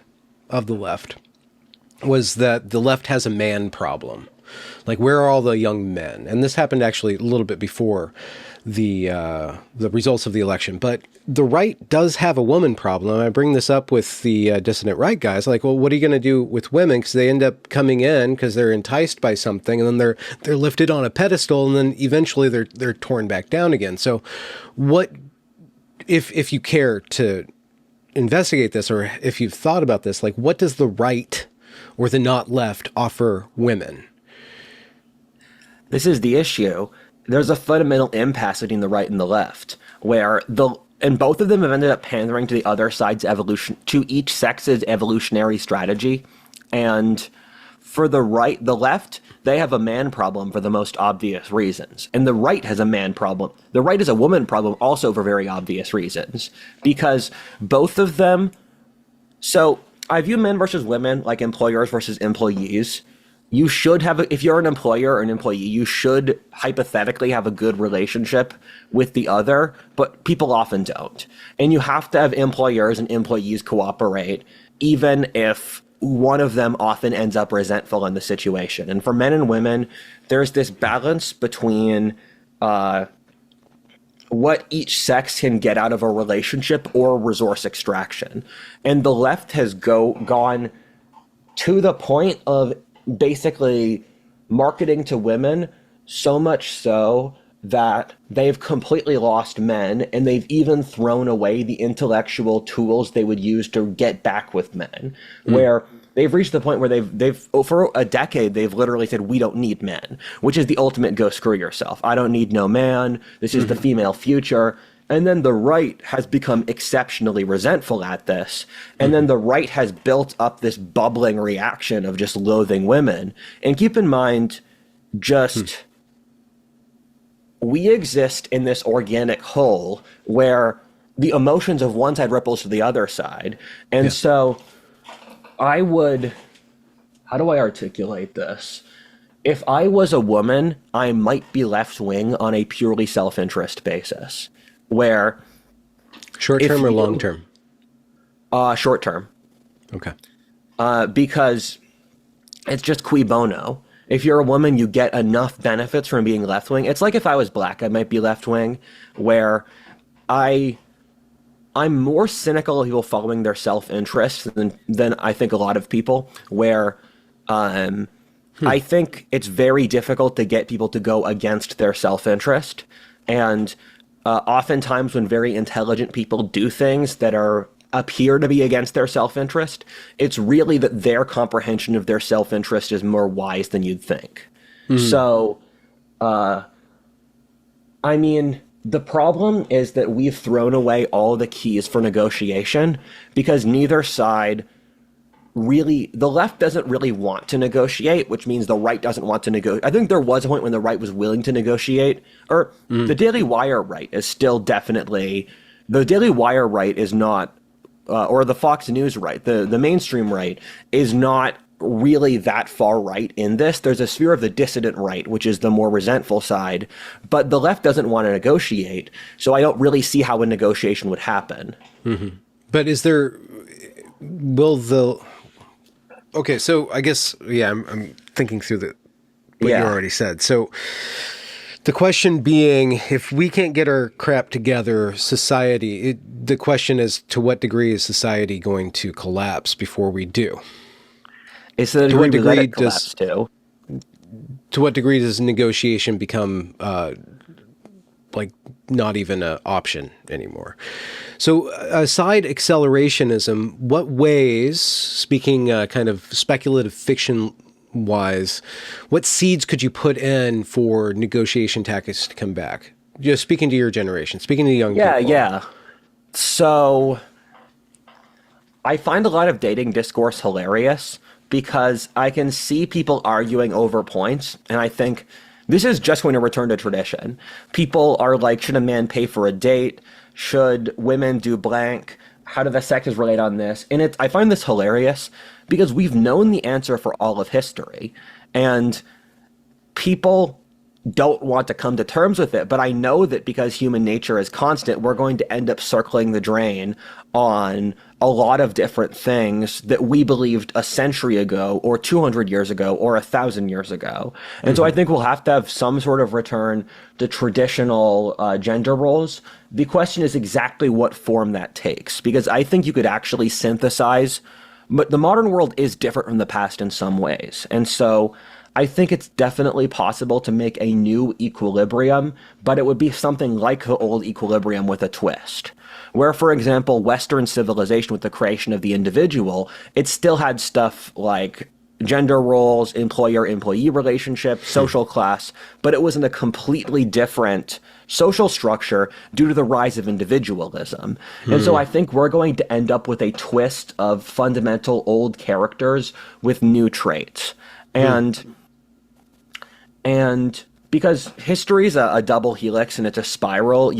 of the left, was that the left has a man problem. Like, where are all the young men? And this happened actually a little bit before the results of the election. But the right does have a woman problem. I bring this up with the dissident right guys. Like, well, what are you going to do with women? Because they end up coming in because they're enticed by something, and then they're lifted on a pedestal, and then eventually they're torn back down again. So, what if you care to investigate this, or if you've thought about this, like, what does the right or the not left offer women? This is the issue. There's a fundamental impasse between the right and the left, where and both of them have ended up pandering to the other side's evolution, to each sex's evolutionary strategy. And for the right, the left, they have a man problem for the most obvious reasons. And the right has a man problem. The right has a woman problem also for very obvious reasons. Because both of them, so I view men versus women like employers versus employees. You should have, if you're an employer or an employee, you should hypothetically have a good relationship with the other, but people often don't. And you have to have employers and employees cooperate, even if one of them often ends up resentful in the situation. And for men and women, there's this balance between what each sex can get out of a relationship or resource extraction. And the left has gone to the point of basically marketing to women, so much so that they've completely lost men, and they've even thrown away the intellectual tools they would use to get back with men, where they've reached the point where they've for a decade, they've literally said, we don't need men, which is the ultimate go screw yourself. I don't need no man. This is the female future. And then the right has become exceptionally resentful at this. And then the right has built up this bubbling reaction of just loathing women. And keep in mind, we exist in this organic whole where the emotions of one side ripples to the other side. And so how do I articulate this? If I was a woman, I might be left wing on a purely self-interest basis. Where short term or long term? Short term. Okay. Because it's just cui bono. If you're a woman, you get enough benefits from being left wing. It's like if I was black, I might be left wing, where I'm more cynical of people following their self interest than I think a lot of people. Where I think it's very difficult to get people to go against their self interest, and oftentimes when very intelligent people do things that appear to be against their self-interest, it's really that their comprehension of their self-interest is more wise than you'd think. So, I mean, the problem is that we've thrown away all the keys for negotiation because neither side really, the left doesn't really want to negotiate, which means the right doesn't want to negotiate. I think there was a point when the right was willing to negotiate, or the Daily Wire right is still definitely, the Daily Wire right is not, or the Fox News right, the mainstream right is not really that far right in this. There's a sphere of the dissident right, which is the more resentful side, but the left doesn't want to negotiate, so I don't really see how a negotiation would happen. But okay, so I guess, yeah, I'm thinking through what you already said. So the question being, if we can't get our crap together, the question is, to what degree is society going to collapse before we do? It's the degree we let it collapse to. To what degree does negotiation become not even an option anymore? So aside accelerationism, what ways, speaking kind of speculative fiction wise, what seeds could you put in for negotiation tactics to come back? Just speaking to your generation, speaking to young people. Yeah. So I find a lot of dating discourse hilarious because I can see people arguing over points, and I think this is just going to return to tradition. People are like, should a man pay for a date? Should women do blank? How do the sexes relate on this? And I find this hilarious because we've known the answer for all of history, and people don't want to come to terms with it. But I know that because human nature is constant, we're going to end up circling the drain on a lot of different things that we believed a century ago or 200 years ago or 1,000 years ago. And so I think we'll have to have some sort of return to traditional gender roles. The question is exactly what form that takes, because I think you could actually synthesize, but the modern world is different from the past in some ways. And so I think it's definitely possible to make a new equilibrium, but it would be something like the old equilibrium with a twist. Where, for example, Western civilization with the creation of the individual, it still had stuff like gender roles, employer-employee relationship, social class, but it was in a completely different social structure due to the rise of individualism. And so I think we're going to end up with a twist of fundamental old characters with new traits. And because history is a double helix and it's a spiral,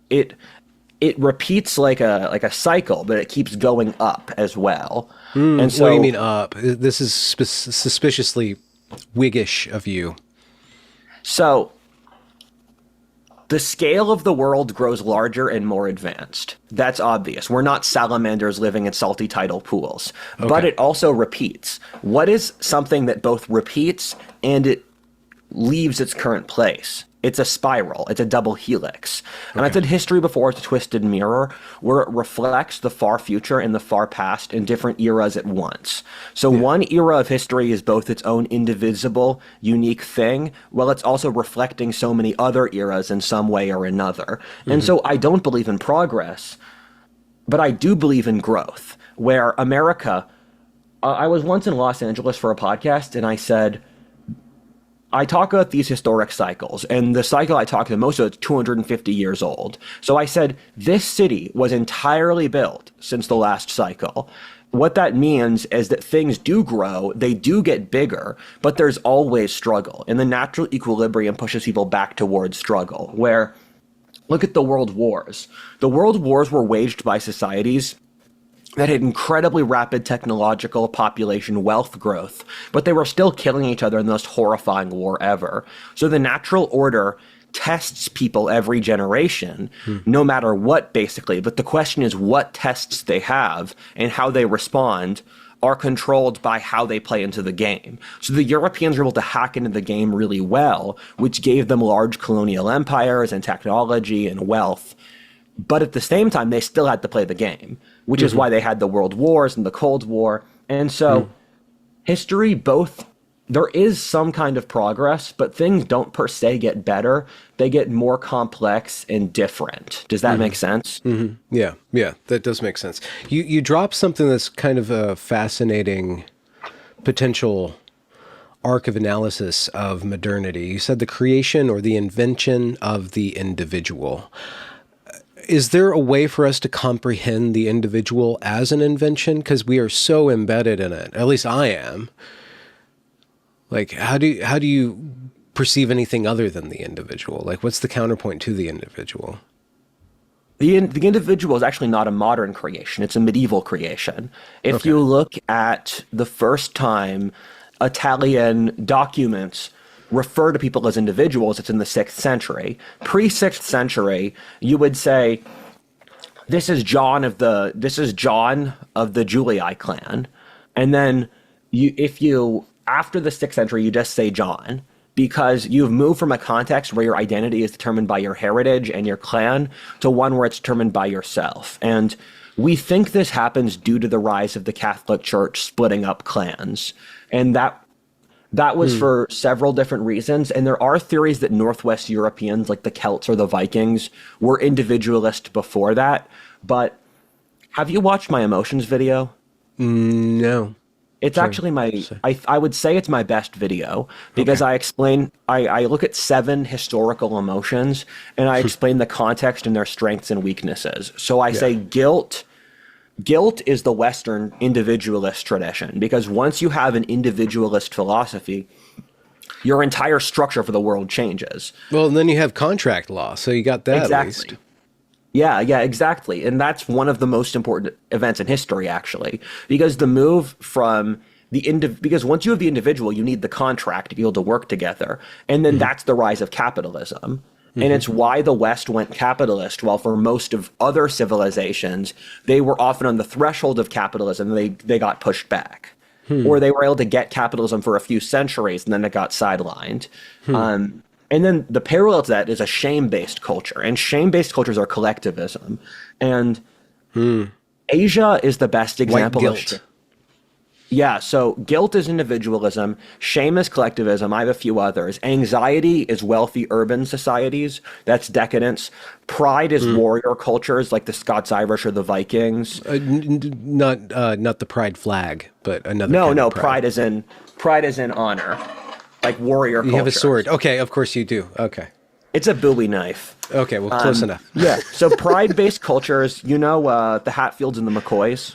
it repeats like a cycle, but it keeps going up as well. And so, what do you mean up? This is suspiciously Whiggish of you. So the scale of the world grows larger and more advanced. That's obvious. We're not salamanders living in salty tidal pools. Okay. But it also repeats. What is something that both repeats and it leaves its current place? It's a spiral. It's a double helix. And I've said history before, it's a twisted mirror where it reflects the far future and the far past in different eras at once. So one era of history is both its own indivisible, unique thing, while it's also reflecting so many other eras in some way or another. And so I don't believe in progress, but I do believe in growth, where America, I was once in Los Angeles for a podcast, and I said, I talk about these historic cycles, and the cycle I talk the most about is 250 years old. So I said, this city was entirely built since the last cycle. What that means is that things do grow, they do get bigger, but there's always struggle. And the natural equilibrium pushes people back towards struggle, where, look at the world wars. The world wars were waged by societies that had incredibly rapid technological population wealth growth, but they were still killing each other in the most horrifying war ever. So the natural order tests people every generation, no matter what, basically. But the question is what tests they have and how they respond are controlled by how they play into the game. So the Europeans were able to hack into the game really well, which gave them large colonial empires and technology and wealth. But at the same time, they still had to play the game, which is why they had the World Wars and the Cold War. And so history, there is some kind of progress, but things don't per se get better. They get more complex and different. Does that make sense? Yeah, that does make sense. You dropped something that's kind of a fascinating potential arc of analysis of modernity. You said the creation or the invention of the individual. Is there a way for us to comprehend the individual as an invention? Because we are so embedded in it. At least I am. Like, how do you perceive anything other than the individual? Like, what's the counterpoint to the individual? The individual is actually not a modern creation, it's a medieval creation. If Okay. you look at the first time Italian documents refer to people as individuals, it's in the 6th century. Pre-6th century, you would say, this is John of the Julii clan. And then if you after the 6th century, you just say John because you've moved from a context where your identity is determined by your heritage and your clan to one where it's determined by yourself. And we think this happens due to the rise of the Catholic Church splitting up clans. And that was for several different reasons. And there are theories that Northwest Europeans, like the Celts or the Vikings, were individualist before that. But have you watched my emotions video? No. It's Sorry. actually I would say it's my best video because Okay. I look at 7 historical emotions and I explain the context and their strengths and weaknesses. So I say Yeah. guilt is the Western individualist tradition because once you have an individualist philosophy, your entire structure for the world changes. Well, and then you have contract law, so you got that at least. Exactly. Yeah, exactly. And that's one of the most important events in history, actually, because the move from because once you have the individual, you need the contract to be able to work together. And then that's the rise of capitalism. And it's why the West went capitalist, while for most of other civilizations, they were often on the threshold of capitalism. They got pushed back. Or they were able to get capitalism for a few centuries and then it got sidelined. And then the parallel to that is a shame-based culture, and shame-based cultures are collectivism. And Asia is the best White example guilt. of. Yeah, so guilt is individualism, shame is collectivism. I have a few others. Anxiety is wealthy urban societies. That's decadence. Pride is warrior cultures like the Scots-Irish or the Vikings. Not the pride flag, but another No, kind no, of pride. pride is in honor, like warrior You culture. have a sword. Okay, of course you do. Okay. It's a Bowie knife. Okay, well, close enough. Yeah, so pride-based cultures, the Hatfields and the McCoys?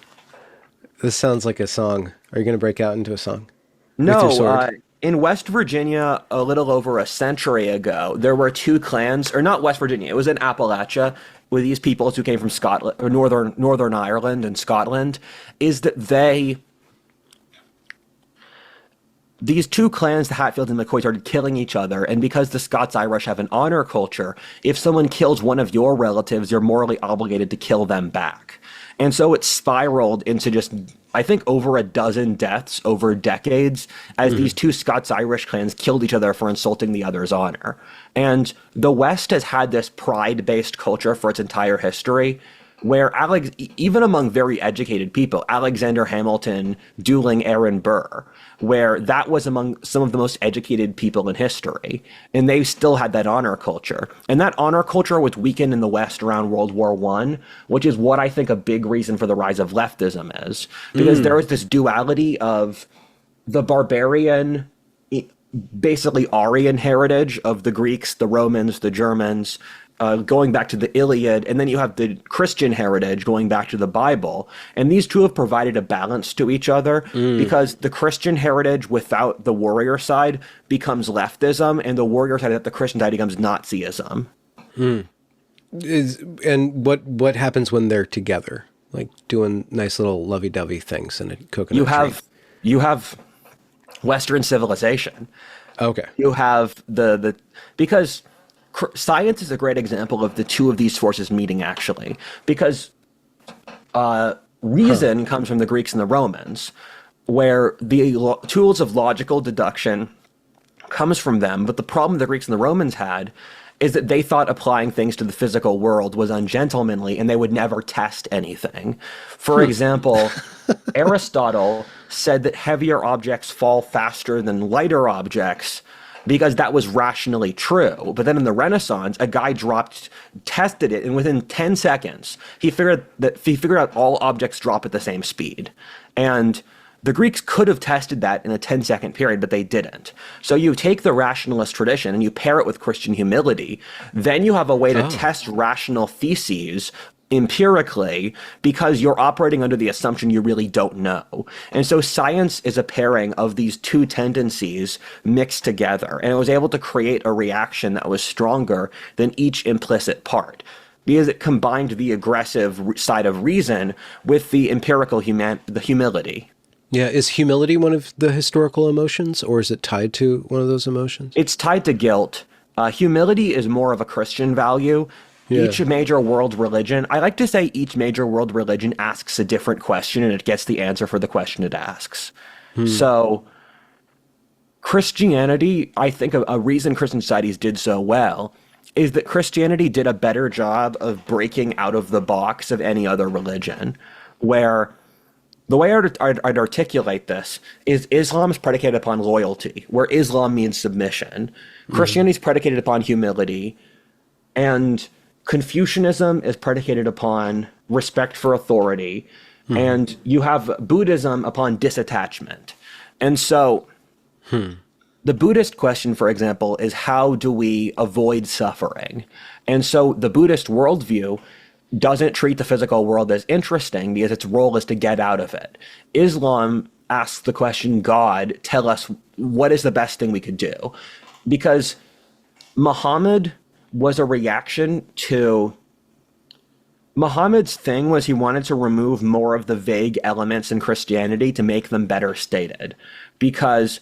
This sounds like a song. Are you going to break out into a song? With your No, sword? in West Virginia, a little over a century ago, there were 2 clans, or not West Virginia, it was in Appalachia, with these peoples who came from Scotland, or Northern Ireland and Scotland, is that these 2 clans, the Hatfields and McCoy, started killing each other. And because the Scots-Irish have an honor culture, if someone kills one of your relatives, you're morally obligated to kill them back. And so it spiraled into just, I think, over a dozen deaths over decades as these 2 Scots-Irish clans killed each other for insulting the other's honor. And the West has had this pride-based culture for its entire history, where even among very educated people, Alexander Hamilton dueling Aaron Burr, where that was among some of the most educated people in history, and they still had that honor culture. And that honor culture was weakened in the West around World War I, which is what I think a big reason for the rise of leftism is, because there was this duality of the barbarian, basically Aryan heritage of the Greeks, the Romans, the Germans, going back to the Iliad, and then you have the Christian heritage going back to the Bible. And these two have provided a balance to each other because the Christian heritage without the warrior side becomes leftism, and the warrior side at the Christian side becomes Nazism. And what happens when they're together, like doing nice little lovey-dovey things in a coconut You have Western civilization. Okay. You have because science is a great example of the two of these forces meeting, actually, because reason comes from the Greeks and the Romans, where the tools of logical deduction comes from them. But the problem the Greeks and the Romans had is that they thought applying things to the physical world was ungentlemanly, and they would never test anything. For example, Aristotle said that heavier objects fall faster than lighter objects, because that was rationally true. But then in the Renaissance, a guy tested it, and within 10 seconds, he figured out all objects drop at the same speed. And the Greeks could have tested that in a 10-second period, but they didn't. So you take the rationalist tradition and you pair it with Christian humility, then you have a way to test rational theses empirically, because you're operating under the assumption you really don't know. And so science is a pairing of these two tendencies mixed together, and it was able to create a reaction that was stronger than each implicit part. because it combined the aggressive side of reason with the empirical the humility. Yeah. Is humility one of the historical emotions, or is it tied to one of those emotions? It's tied to guilt. Humility is more of a Christian value. Yeah. Each major world religion, I like to say each major world religion asks a different question and it gets the answer for the question it asks. So Christianity, I think a reason Christian societies did so well is that Christianity did a better job of breaking out of the box of any other religion, where the way I'd articulate this is Islam is predicated upon loyalty, where Islam means submission. Christianity is predicated upon humility, and Confucianism is predicated upon respect for authority, and you have Buddhism upon disattachment. And so the Buddhist question, for example, is how do we avoid suffering? And so the Buddhist worldview doesn't treat the physical world as interesting because its role is to get out of it. Islam asks the question, God, tell us what is the best thing we could do? Because Muhammad was a reaction to Muhammad's thing was he wanted to remove more of the vague elements in Christianity to make them better stated. Because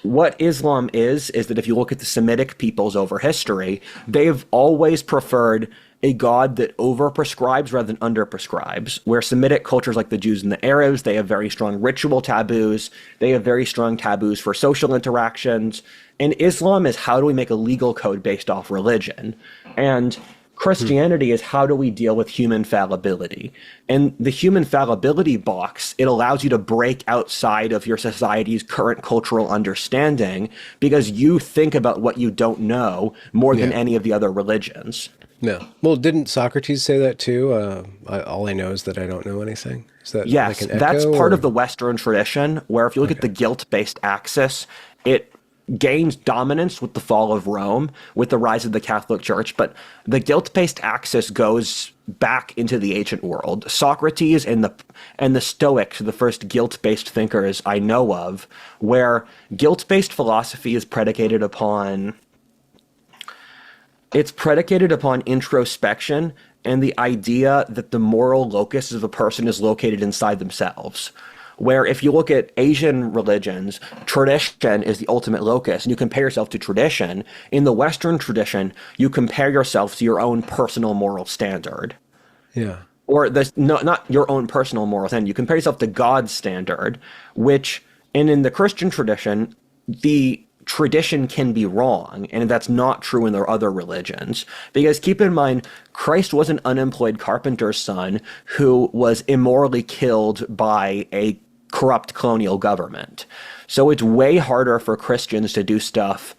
what Islam is that if you look at the Semitic peoples over history, they've always preferred a God that over-prescribes rather than under-prescribes, where Semitic cultures like the Jews and the Arabs, they have very strong ritual taboos, they have very strong taboos for social interactions, and Islam is how do we make a legal code based off religion? And Christianity is how do we deal with human fallibility? And the human fallibility box, it allows you to break outside of your society's current cultural understanding because you think about what you don't know more than any of the other religions. No. Well, didn't Socrates say that too? All I know is that I don't know anything. Is that yes, like an echo, that's part of the Western tradition, where if you look at the guilt-based axis, it gains dominance with the fall of Rome, with the rise of the Catholic Church, but the guilt-based axis goes back into the ancient world. Socrates and the Stoics are the first guilt-based thinkers I know of, where guilt-based philosophy is predicated upon introspection and the idea that the moral locus of a person is located inside themselves. Where if you look at Asian religions, tradition is the ultimate locus, and you compare yourself to tradition. In the Western tradition, you compare yourself to your own personal moral standard. Yeah. Or not your own personal moral standard. You compare yourself to God's standard, and in the Christian tradition, the tradition can be wrong, and that's not true in their other religions. Because keep in mind, Christ was an unemployed carpenter's son who was immorally killed by a corrupt colonial government. So it's way harder for Christians to do stuff.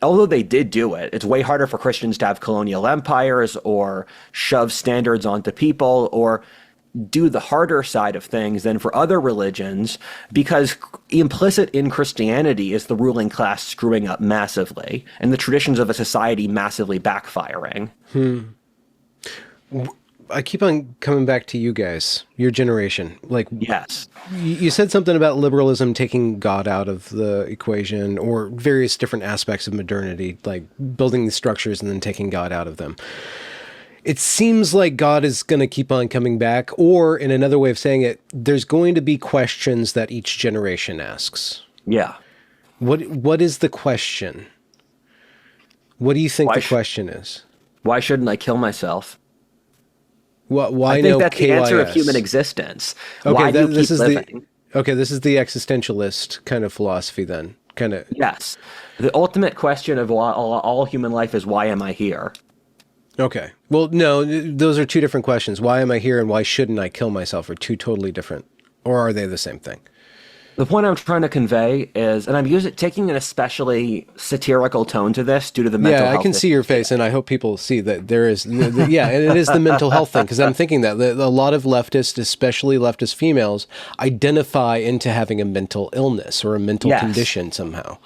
Although they did do it, it's way harder for Christians to have colonial empires or shove standards onto people or do the harder side of things than for other religions, because implicit in Christianity is the ruling class screwing up massively and the traditions of a society massively backfiring. I keep on coming back to you guys, your generation. Like, yes, you said something about liberalism taking God out of the equation, or various different aspects of modernity, like building the structures and then taking God out of them. It seems like God is going to keep on coming back, or in another way of saying it, there's going to be questions that each generation asks. Yeah. What is the question? What do you think the question is? Why shouldn't I kill myself? Why I think that's the answer of human existence. Okay, why do you keep living? This is the existentialist kind of philosophy then. Yes. The ultimate question of all human life is, why am I here? Okay. Well, no, those are two different questions. Why am I here and why shouldn't I kill myself are two totally different. Or are they the same thing? The point I'm trying to convey is, and I'm taking an especially satirical tone to this due to the mental health. Yeah, I can see your face, and I hope people see that there is, and it is the mental health thing, because I'm thinking that a lot of leftists, especially leftist females, identify into having a mental illness or a mental condition somehow.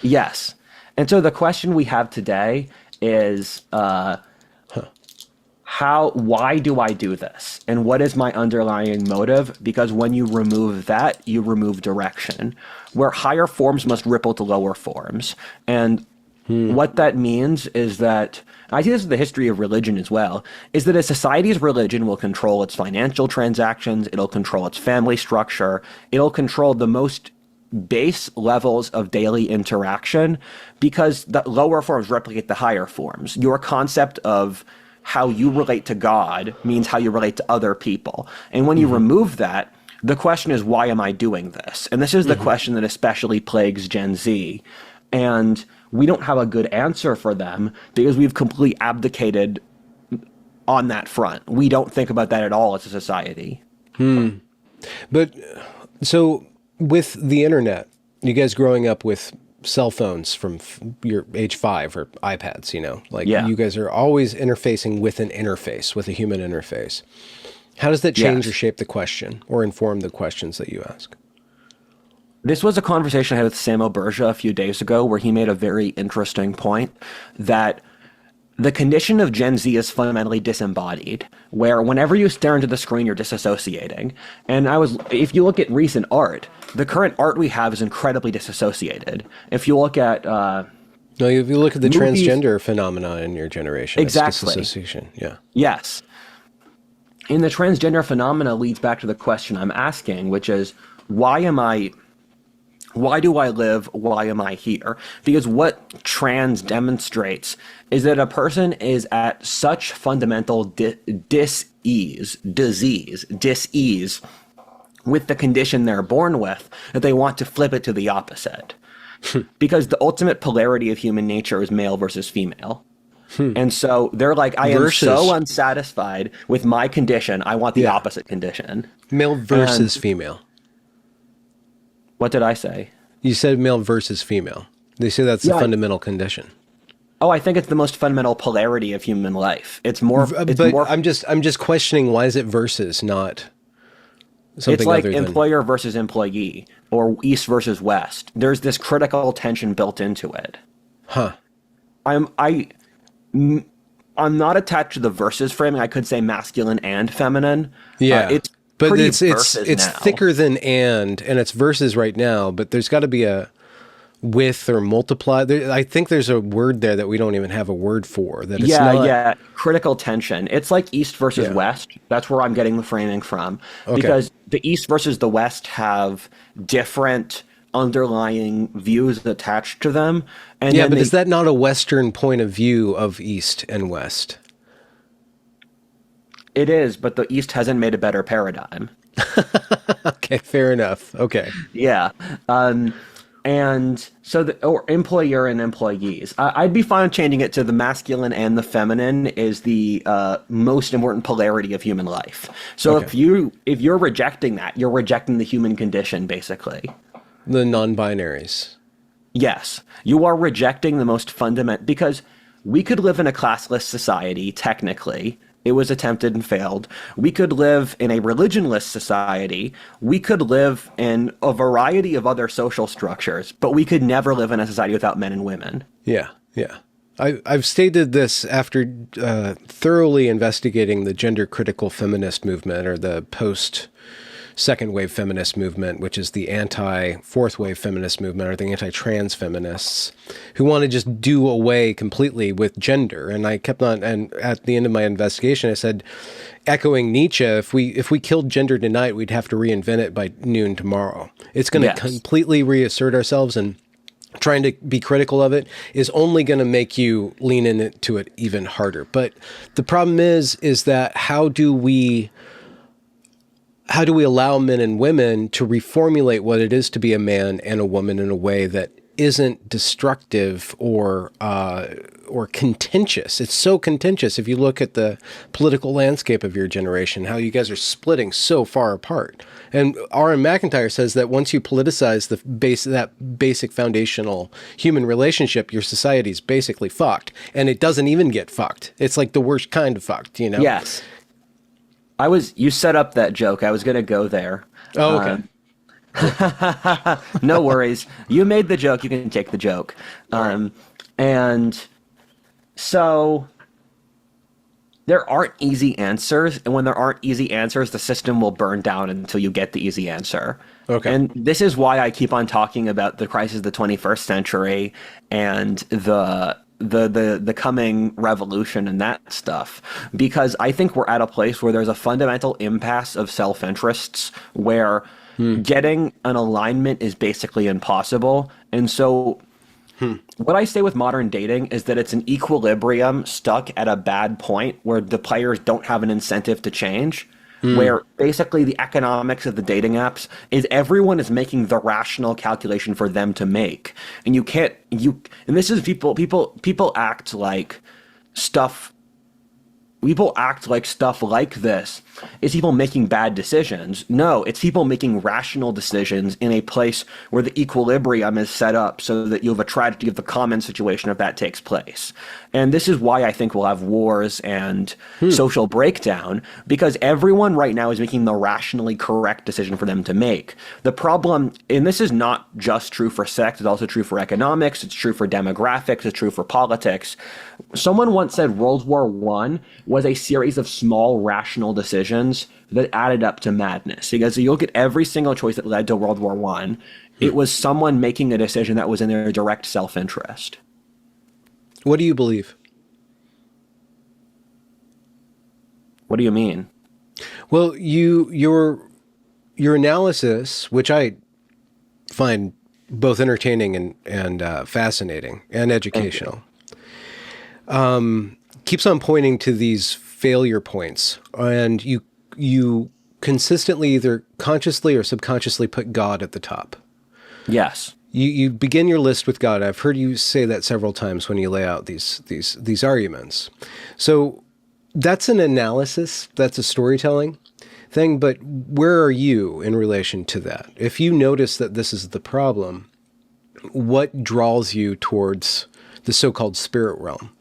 Yes. And so the question we have today is, why do I do this? And what is my underlying motive? Because when you remove that, you remove direction, where higher forms must ripple to lower forms. And What that means is that, I see this in the history of religion as well, is that a society's religion will control its financial transactions, it'll control its family structure, it'll control the most base levels of daily interaction, because the lower forms replicate the higher forms. Your concept of how you relate to God means how you relate to other people. And when you remove that, the question is, why am I doing this? And this is the question that especially plagues Gen Z. And we don't have a good answer for them because we've completely abdicated on that front. We don't think about that at all as a society. But so with the internet, you guys growing up with cell phones from your age 5 or iPads, you guys are always interfacing with an interface, with a human interface. How does that change or shape the question or inform the questions that you ask? This was a conversation I had with Samuel Berger a few days ago where he made a very interesting point that the condition of Gen Z is fundamentally disembodied, where whenever you stare into the screen, you're disassociating. And if you look at recent art, the current art we have is incredibly disassociated. If you look at no, if you look at the transgender phenomenon in your generation, exactly. It's disassociation. Yeah. Yes. And the transgender phenomena leads back to the question I'm asking, which is, why do I live? Why am I here? Because what trans demonstrates is that a person is at such fundamental dis-ease with the condition they're born with that they want to flip it to the opposite. Because the ultimate polarity of human nature is male versus female. And so they're like, I am so unsatisfied with my condition, I want the opposite condition. Male versus female. What did I say? You said male versus female. They say that's the fundamental condition. Oh, I think it's the most fundamental polarity of human life. I'm just questioning, why is it versus, not something it's like other than employer versus employee or East versus West. There's this critical tension built into it. I'm not attached to the versus framing. I could say masculine and feminine. But it's thicker than and it's versus right now, but there's got to be a with or multiply. I think there's a word there that we don't even have a word for. That it's critical tension. It's like East versus West. That's where I'm getting the framing from. Okay. Because the East versus the West have different underlying views attached to them. And but is that not a Western point of view of East and West? It is, but the East hasn't made a better paradigm. Okay, fair enough. Okay. Yeah. And so or employer and employees. I'd be fine changing it to the masculine and the feminine is the most important polarity of human life. So if you're rejecting that, you're rejecting the human condition, basically. The non-binaries. Yes. You are rejecting the most fundamental, because we could live in a classless society, technically. It was attempted and failed. We could live in a religionless society. We could live in a variety of other social structures, but we could never live in a society without men and women. Yeah. I've stated this after thoroughly investigating the gender critical feminist movement, or the post second wave feminist movement, which is the anti fourth wave feminist movement, or the anti-trans feminists, who want to just do away completely with gender. And I kept on, and at the end of my investigation, I said, echoing Nietzsche, if we killed gender tonight, we'd have to reinvent it by noon tomorrow. It's going to completely reassert ourselves, and trying to be critical of it is only going to make you lean into it even harder. But the problem is that how do we allow men and women to reformulate what it is to be a man and a woman in a way that isn't destructive or contentious? It's so contentious. If you look at the political landscape of your generation, how you guys are splitting so far apart. And R.M. McIntyre says that once you politicize that basic foundational human relationship, your society's basically fucked. And it doesn't even get fucked. It's like the worst kind of fucked, Yes. You set up that joke. I was going to go there. Oh, okay. No worries. You made the joke. You can take the joke. And so there aren't easy answers, and when there aren't easy answers, the system will burn down until you get the easy answer. Okay. And this is why I keep on talking about the crisis of the 21st century and the coming revolution and that stuff, because I think we're at a place where there's a fundamental impasse of self-interests where getting an alignment is basically impossible. And so what I say with modern dating is that it's an equilibrium stuck at a bad point where the players don't have an incentive to change, where basically the economics of the dating apps is everyone is making the rational calculation for them to make. And you can't, and this is people act like stuff stuff like this is people making bad decisions. No, it's people making rational decisions in a place where the equilibrium is set up so that you have a tragedy of the common situation if that takes place. And this is why I think we'll have wars and social breakdown, because everyone right now is making the rationally correct decision for them to make. The problem, and this is not just true for sex, it's also true for economics, it's true for demographics, it's true for politics. Someone once said World War I was a series of small rational decisions that added up to madness. Because you look at every single choice that led to World War I, it was someone making a decision that was in their direct self-interest. What do you believe? What do you mean? Well, your analysis, which I find both entertaining and fascinating and educational, keeps on pointing to these failure points, and you consistently either consciously or subconsciously put God at the top. Yes. You begin your list with God. I've heard you say that several times when you lay out these arguments. So that's an analysis, that's a storytelling thing, but where are you in relation to that? If you notice that this is the problem, what draws you towards the so-called spirit realm?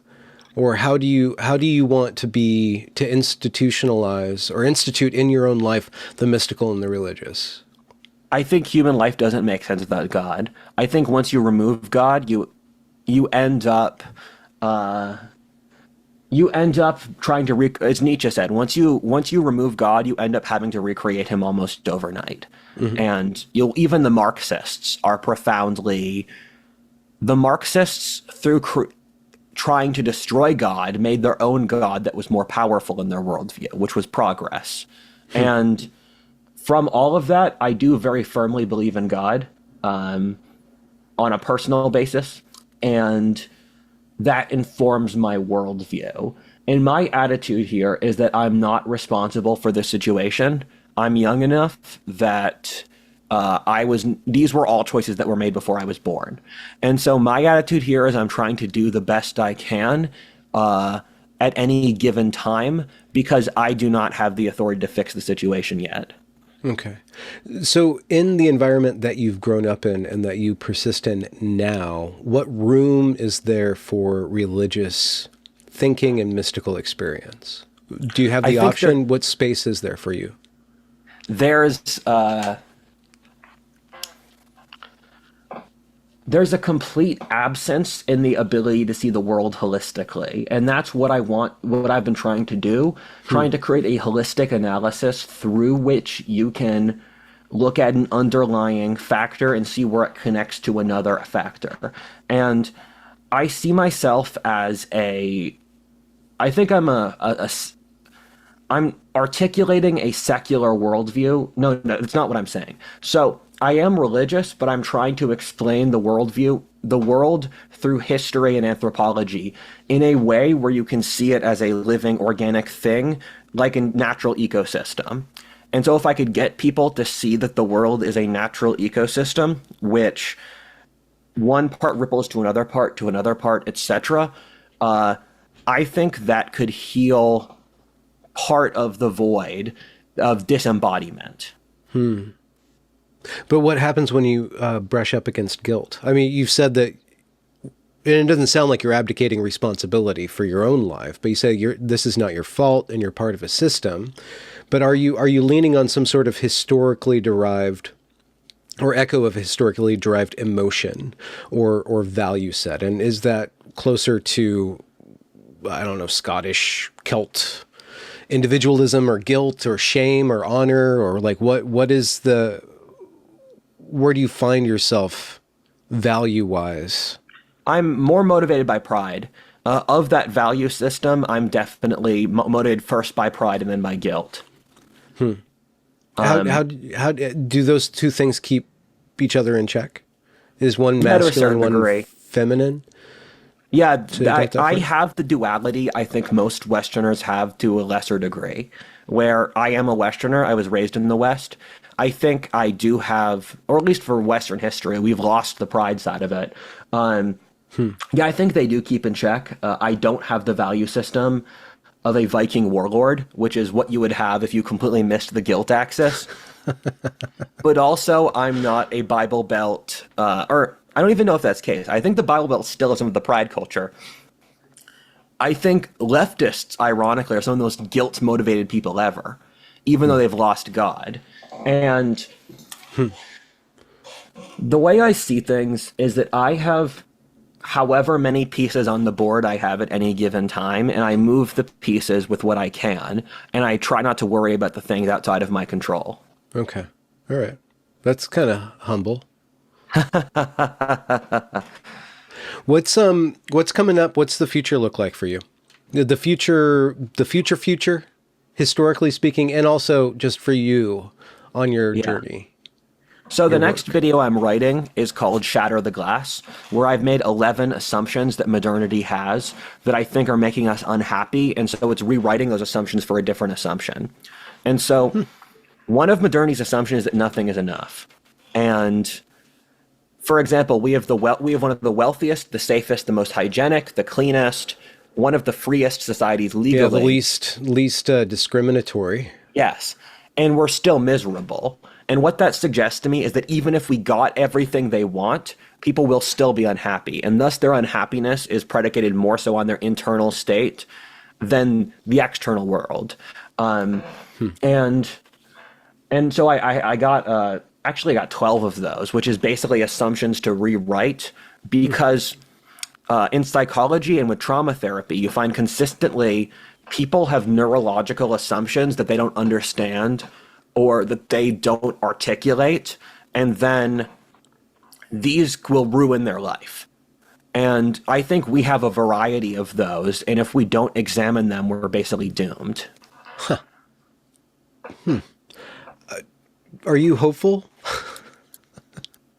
Or how do you want to institutionalize or institute in your own life the mystical and the religious? I think human life doesn't make sense without God. I think once you remove God, you end up trying to as Nietzsche said, once you remove God, you end up having to recreate him almost overnight. Mm-hmm. And even the Marxists are through trying to destroy God, made their own God that was more powerful in their worldview, which was progress. And from all of that, I do very firmly believe in God on a personal basis, and that informs my worldview. And my attitude here is that I'm not responsible for this situation. I'm young enough that these were all choices that were made before I was born. And so my attitude here is I'm trying to do the best I can at any given time, because I do not have the authority to fix the situation yet. Okay. So in the environment that you've grown up in and that you persist in now, what room is there for religious thinking and mystical experience? Do you have the option? What space is there for you? There's a complete absence in the ability to see the world holistically. And that's what I've been trying to do, trying to create a holistic analysis through which you can look at an underlying factor and see where it connects to another factor. And I see myself as I'm articulating a secular worldview. No, that's not what I'm saying. So I am religious, but I'm trying to explain the world through history and anthropology in a way where you can see it as a living organic thing, like a natural ecosystem. And so if I could get people to see that the world is a natural ecosystem, which one part ripples to another part, etc., I think that could heal part of the void of disembodiment. But what happens when you brush up against guilt? I mean, you've said that, and it doesn't sound like you're abdicating responsibility for your own life, but you say this is not your fault and you're part of a system. But are you leaning on some sort of historically derived or echo of historically derived emotion or value set? And is that closer to I don't know, Scottish Celt individualism or guilt or shame or honor, or like what is where do you find yourself value-wise? I'm more motivated by pride. Of that value system, I'm definitely motivated first by pride and then by guilt. How do those two things keep each other in check? Is one Yeah, to a masculine, certain one degree. feminine? Yeah, So you got that I first? have the duality I think most Westerners have to a lesser degree, where I am a Westerner. I was raised in the West. I think I do have, or at least for Western history, we've lost the pride side of it. Yeah, I think they do keep in check. I don't have the value system of a Viking warlord, which is what you would have if you completely missed the guilt axis. But also, I'm not a Bible Belt, or I don't even know if that's the case. I think the Bible Belt still is some of the pride culture. I think leftists, ironically, are some of the most guilt-motivated people ever, even though they've lost God. And the way I see things is that I have however many pieces on the board I have at any given time, and I move the pieces with what I can, and I try not to worry about the things outside of my control. Okay. All right. That's kind of humble. What's coming up? What's the future look like for you? The future, historically speaking, and also just for you on your Yeah. journey, So the your next work. video I'm writing is called Shatter the Glass, where I've made 11 assumptions that modernity has that I think are making us unhappy, and so it's rewriting those assumptions for a different assumption. And so one of modernity's assumptions is that nothing is enough. And for example, we have one of the wealthiest, the safest, the most hygienic, the cleanest, one of the freest societies Yeah, the legally. least discriminatory. Yes. And we're still miserable. And what that suggests to me is that even if we got everything they want, people will still be unhappy. And thus their unhappiness is predicated more so on their internal state than the external world. And and so I got actually got 12 of those, which is basically assumptions to rewrite because in psychology and with trauma therapy, you find consistently people have neurological assumptions that they don't understand or that they don't articulate, and then these will ruin their life. And I think we have a variety of those, and if we don't examine them, we're basically doomed. Are you hopeful?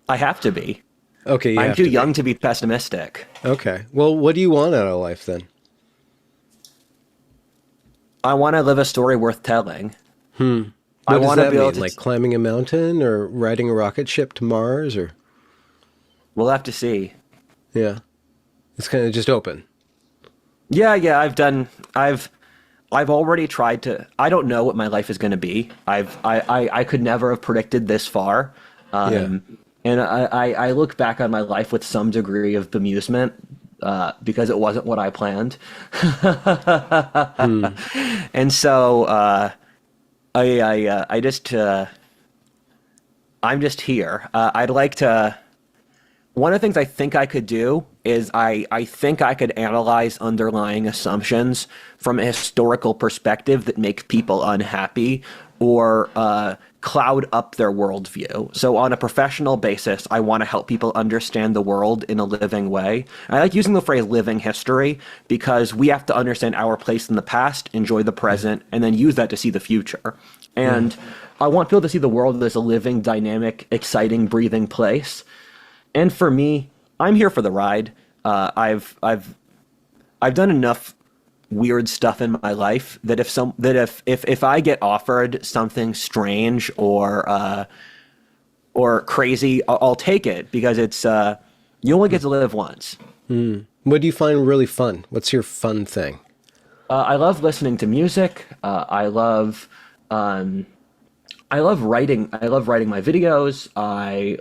I have to be. Okay, you I'm have too to be. young to be pessimistic. Okay. Well, what do you want out of life then? I want to live a story worth telling. I What does want to that be able mean? to. Like climbing a mountain or riding a rocket ship to Mars, or We'll have to see. yeah, it's kind of just open. Yeah. I've already tried to. I don't know what my life is going to be. I could never have predicted this far. Yeah. And I look back on my life with some degree of bemusement because it wasn't what I planned. And so I just I'm just here. I'd like to. One of the things I think I could do is I think I could analyze underlying assumptions from a historical perspective that make people unhappy or cloud up their worldview. So on a professional basis, I want to help people understand the world in a living way. I like using the phrase living history because we have to understand our place in the past, enjoy the present, and then use that to see the future. And I want people to see the world as a living, dynamic, exciting, breathing place. And for me, I'm here for the ride. I've done enough weird stuff in my life that if I get offered something strange or crazy, I'll take it because it's you only get to live once. What do you find really fun? What's your fun thing? I love listening to music. I love writing. I love writing my videos. I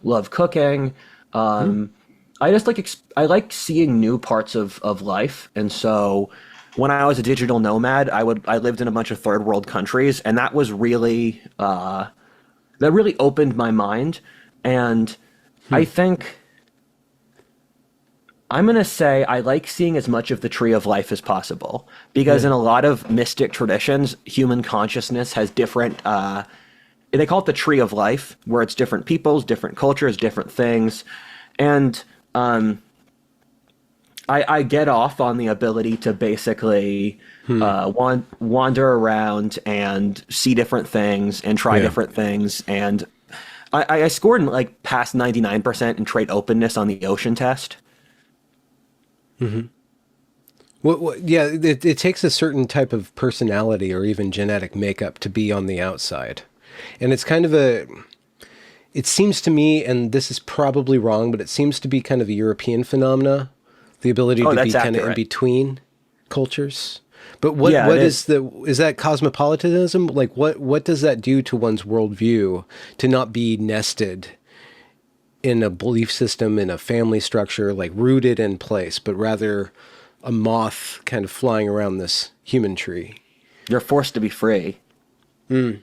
love cooking. I just I like seeing new parts of life. And so when I was a digital nomad, I lived in a bunch of third world countries, and that was really that really opened my mind. And I think I'm going to say I like seeing as much of the tree of life as possible because in a lot of mystic traditions, human consciousness has different, they call it the tree of life, where it's different peoples, different cultures, different things. And I get off on the ability to basically wander around and see different things and try Yeah. different things. And I scored like past 99% in trait openness on the ocean test. Yeah, it takes a certain type of personality or even genetic makeup to be on the outside. And it's kind of it seems to me, and this is probably wrong, but it seems to be kind of a European phenomena, the ability Oh, to be that's kind of in accurate. between cultures. But Yeah, it is. is that cosmopolitanism? Like what does that do to one's worldview to not be nested in a belief system, in a family structure, like rooted in place, but rather a moth kind of flying around this human tree? You're forced to be free. And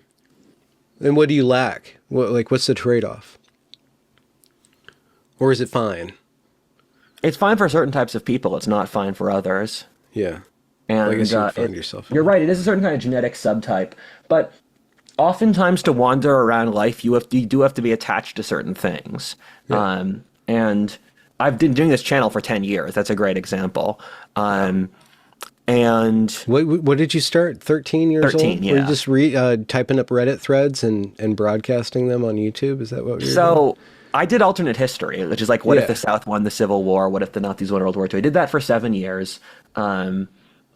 what do you lack? What's the trade-off? Or is it fine? It's fine for certain types of people. It's not fine for others. Yeah. Well, I And guess you would find yourself in you're it. right. It is a certain kind of genetic subtype. But oftentimes, to wander around life, you do have to be attached to certain things. Yeah. And I've been doing this channel for 10 years. That's a great example. And What did you start? 13 years 13, old? Were you yeah. just typing up Reddit threads and broadcasting them on YouTube? Is that what you were doing? So I did alternate history, which is like, what if Yeah. the South won the Civil War? What if the Nazis won World War II? I did that for 7 years.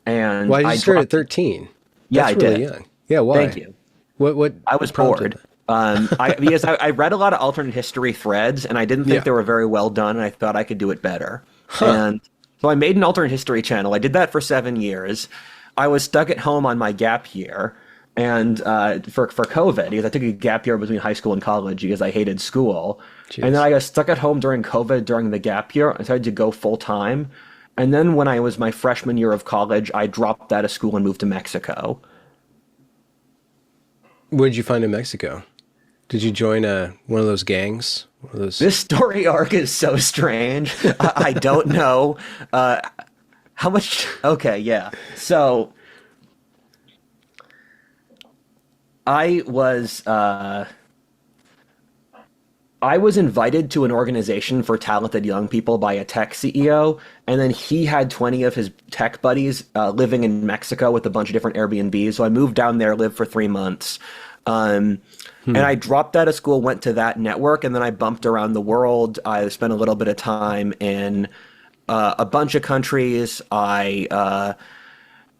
And Why did I you start at dropped. 13? Yeah, That's I really did. young. Yeah, why? Thank you. What I was prompted bored. Because I read a lot of alternate history threads, and I didn't think Yeah. they were very well done, and I thought I could do it better. And so I made an alternate history channel. I did that for 7 years. I was stuck at home on my gap year, and for COVID, because I took a gap year between high school and college because I hated school. Jeez. And then I got stuck at home during COVID during the gap year. I decided to go full time. And then when I was my freshman year of college, I dropped out of school and moved to Mexico. What did you find in Mexico? Did you join one of those gangs? One of those... This story arc is so strange. I don't know how much. Okay, yeah. So I was I was invited to an organization for talented young people by a tech CEO, and then he had 20 of his tech buddies living in Mexico with a bunch of different Airbnbs. So I moved down there, lived for 3 months. And I dropped out of school, went to that network, and then I bumped around the world. I spent a little bit of time in a bunch of countries.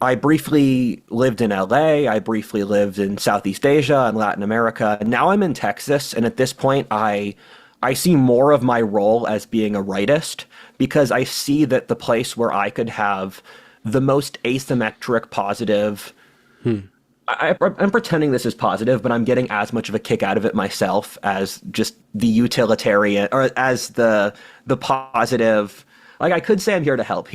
I briefly lived in LA. I briefly lived in Southeast Asia and Latin America. And now I'm in Texas, and at this point, I see more of my role as being a rightist because I see that the place where I could have the most asymmetric positive. I'm pretending this is positive, but I'm getting as much of a kick out of it myself as just the utilitarian or as the positive. Like I could say I'm here to help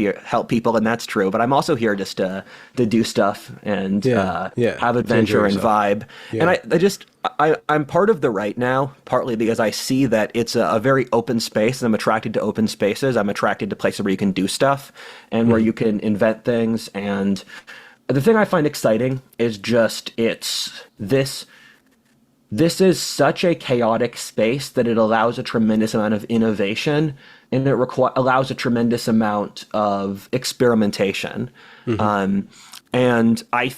people, and that's true. But I'm also here just to do stuff and Yeah, yeah, have to adventure enjoy and yourself. vibe. Yeah. And I'm part of the right now, partly because I see that it's a very open space, and I'm attracted to open spaces. I'm attracted to places where you can do stuff and where you can invent things. And the thing I find exciting is just this is such a chaotic space that it allows a tremendous amount of innovation and it allows a tremendous amount of experimentation. And I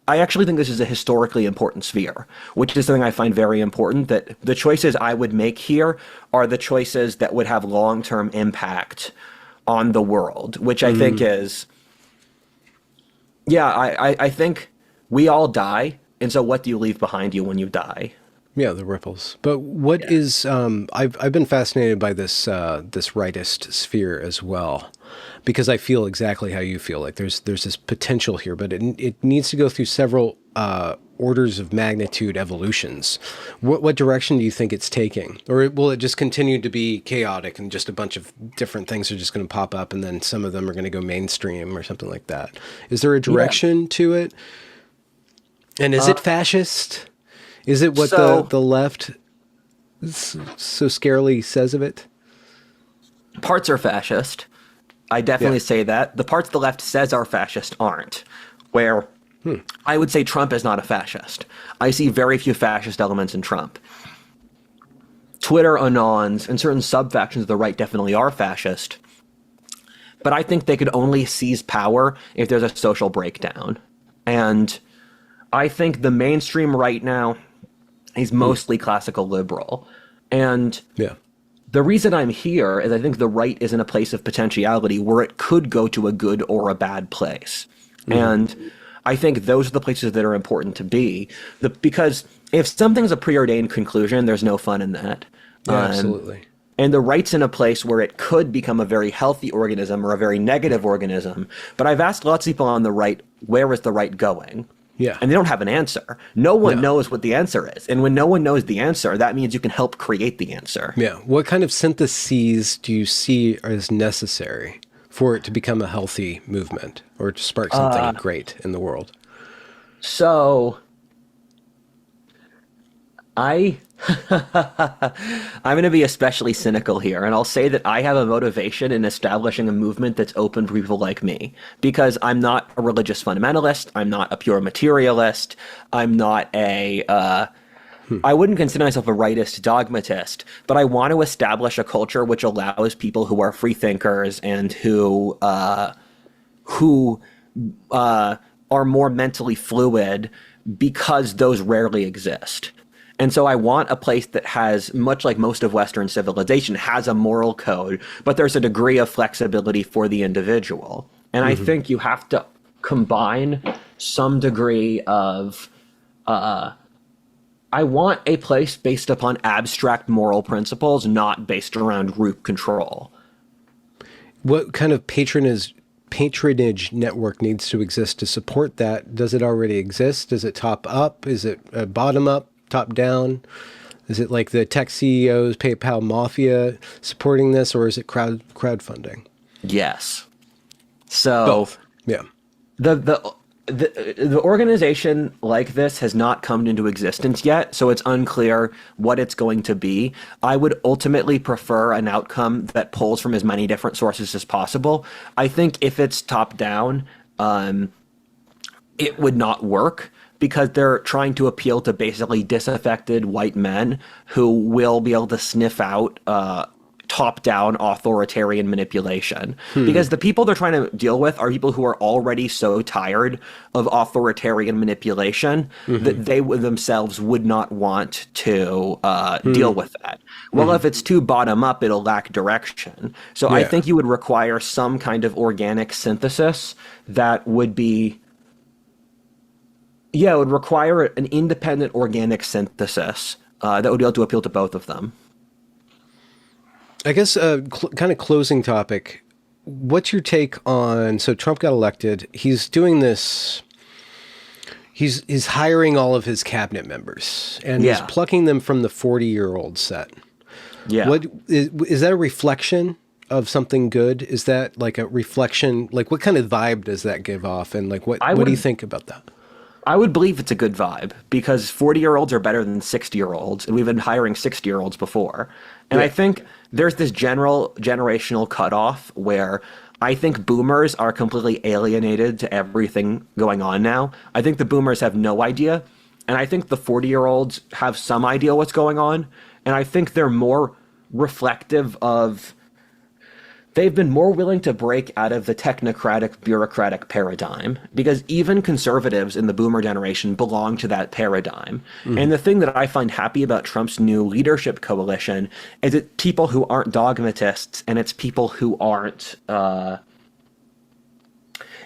actually think this is a historically important sphere, which is something I find very important, that the choices I would make here are the choices that would have long-term impact on the world, which I think is, yeah, I think we all die. And so what do you leave behind you when you die? Yeah, the ripples. But what is I've been fascinated by this rightist sphere as well, because I feel exactly how you feel. Like there's this potential here, but it needs to go through several orders of magnitude evolutions. What direction do you think it's taking, or will it just continue to be chaotic and just a bunch of different things are just going to pop up, and then some of them are going to go mainstream or something like that? Is there a direction to it? And is it fascist? Is it what So- the left so scarily says of it? Parts are fascist. I definitely say that. The parts the left says are fascist aren't. Where I would say Trump is not a fascist. I see very few fascist elements in Trump. Twitter anons and certain sub-factions of the right definitely are fascist. But I think they could only seize power if there's a social breakdown. And I think the mainstream right now is mostly classical liberal. And the reason I'm here is I think the right is in a place of potentiality where it could go to a good or a bad place. And I think those are the places that are important to be. Because if something's a preordained conclusion, there's no fun in that. Yeah, absolutely. And the right's in a place where it could become a very healthy organism or a very negative organism. But I've asked lots of people on the right, where is the right going? Yeah. And they don't have an answer. No one knows what the answer is. And when no one knows the answer, that means you can help create the answer. Yeah. What kind of syntheses do you see as necessary for it to become a healthy movement or to spark something great in the world? So I'm going to be especially cynical here, and I'll say that I have a motivation in establishing a movement that's open for people like me, because I'm not a religious fundamentalist, I'm not a pure materialist, I'm not I wouldn't consider myself a rightist dogmatist, but I want to establish a culture which allows people who are free thinkers and who are more mentally fluid, because those rarely exist. And so I want a place that has, much like most of Western civilization, has a moral code, but there's a degree of flexibility for the individual. And I think you have to combine some degree of, I want a place based upon abstract moral principles, not based around group control. What kind of patronage network needs to exist to support that? Does it already exist? Is it top up? Is it bottom up? Top down? Is it like the tech CEOs, PayPal mafia supporting this, or is it crowdfunding? Yes. So both. Yeah. The organization like this has not come into existence yet, so it's unclear what it's going to be. I would ultimately prefer an outcome that pulls from as many different sources as possible. I think if it's top down, it would not work, because they're trying to appeal to basically disaffected white men who will be able to sniff out top-down authoritarian manipulation. Because the people they're trying to deal with are people who are already so tired of authoritarian manipulation that they themselves would not want to deal with that. Well, if it's too bottom-up, it'll lack direction. So I think you would require some kind of organic synthesis that would be... Yeah, it would require an independent organic synthesis that would be able to appeal to both of them. I guess kind of closing topic. What's your take on, so Trump got elected. He's doing this, he's hiring all of his cabinet members, and he's plucking them from the 40-year-old set. Yeah. What is that a reflection of something good? Is that like a reflection, like what kind of vibe does that give off? And like what do you think about that? I would believe it's a good vibe, because 40-year-olds are better than 60-year-olds, and we've been hiring 60-year-olds before. And I think there's this general generational cutoff where I think boomers are completely alienated to everything going on now. I think the boomers have no idea, and I think the 40-year-olds have some idea what's going on, and I think they're more reflective of... They've been more willing to break out of the technocratic, bureaucratic paradigm, because even conservatives in the boomer generation belong to that paradigm. And the thing that I find happy about Trump's new leadership coalition is it's people who aren't dogmatists, and it's people who aren't...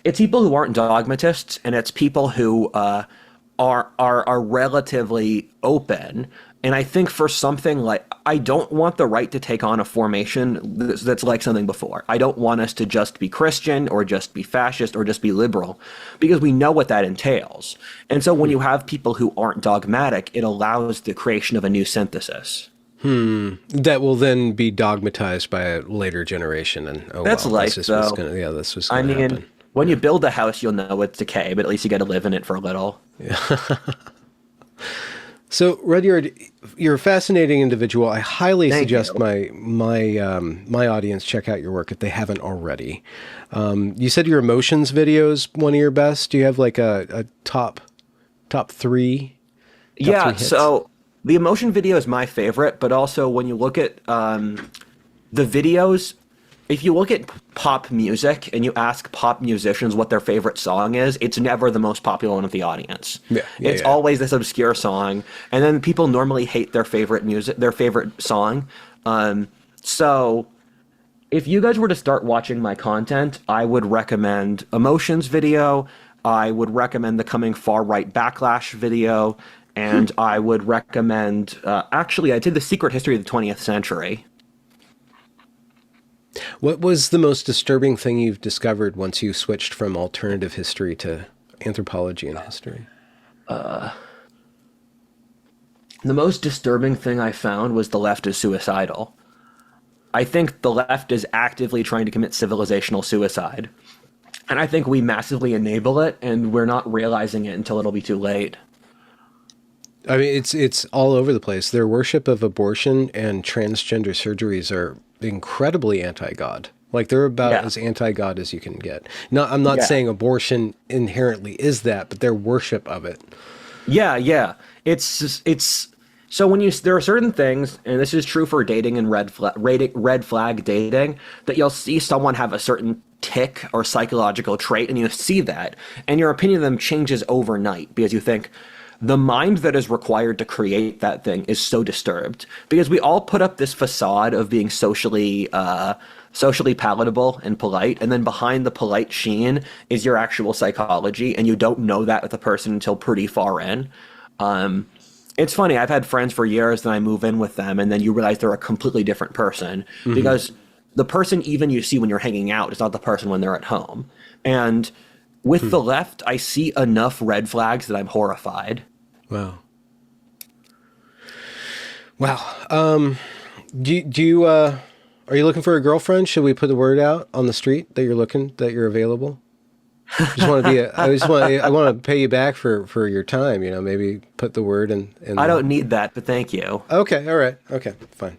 it's people who aren't dogmatists, and it's people who are relatively open. And I think for something like, I don't want the right to take on a formation that's like something before. I don't want us to just be Christian or just be fascist or just be liberal, because we know what that entails. And so when you have people who aren't dogmatic, it allows the creation of a new synthesis. That will then be dogmatized by a later generation. And that's life, though. This was going to happen. When you build a house, you'll know it's decay, but at least you got to live in it for a little. Yeah. So, Rudyard, you're a fascinating individual. I highly Thank suggest you. my audience check out your work if they haven't already. You said your emotions video is one of your best. Do you have like a top three Yeah, hits? so the emotion video is my favorite, but also when you look at the videos, if you look at pop music and you ask pop musicians what their favorite song is, it's never the most popular one with the audience. Yeah, yeah, It's yeah. always this obscure song, and then people normally hate their favorite music, their favorite song. So if you guys were to start watching my content, I would recommend Emotions video. I would recommend the Coming Far Right Backlash video, and I would recommend. Actually, I did the Secret History of the 20th Century. What was the most disturbing thing you've discovered once you switched from alternative history to anthropology and history? The most disturbing thing I found was the left is suicidal. I think the left is actively trying to commit civilizational suicide. And I think we massively enable it, and we're not realizing it until it'll be too late. I mean, it's all over the place. Their worship of abortion and transgender surgeries are incredibly anti-God. Like they're about Yeah. as anti-God as you can get. No, I'm not Yeah. saying abortion inherently is that, but their worship of it. Yeah, yeah. It's so when you there are certain things, and this is true for dating and red flag dating, that you'll see someone have a certain tick or psychological trait, and you see that, and your opinion of them changes overnight because you think the mind that is required to create that thing is so disturbed because we all put up this facade of being socially palatable and polite, and then behind the polite sheen is your actual psychology, and you don't know that with a person until pretty far in. It's funny, I've had friends for years, and I move in with them, and then you realize they're a completely different person because the person even you see when you're hanging out is not the person when they're at home. And with the left, I see enough red flags that I'm horrified. Wow. Wow. Do you are you looking for a girlfriend? Should we put the word out on the street that you're available? Just want to be I want to pay you back for your time, maybe put the word in I the... don't need that, but thank you. Okay, all right. Okay, fine.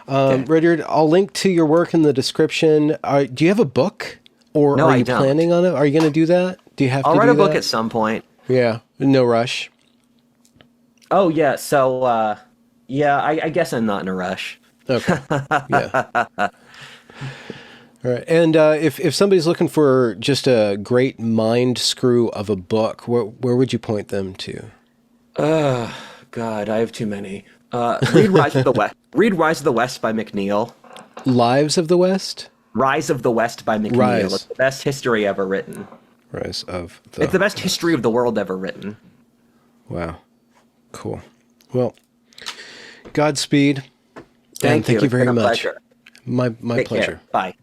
Okay. Rudyard, I'll link to your work in the description. Do you have a book or No, are I you don't. planning on it? Are you going to do that? Do you have I'll to write do a book that? at some point. Yeah, no rush. Oh, yeah, so, yeah, I guess I'm not in a rush. Okay. Yeah. All right. And if somebody's looking for just a great mind screw of a book, where would you point them to? God, I have too many. Read Rise of the West. Read Rise of the West by McNeil. Lives of the West? Rise of the West by McNeil. Rise. It's the best history ever written. Rise of the... It's the best history of the world ever written. Wow. Cool. Well, Godspeed. Thank and thank you. you It's very been a much. pleasure. My Take pleasure. care. Bye.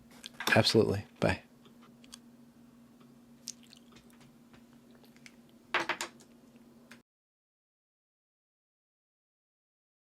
Absolutely.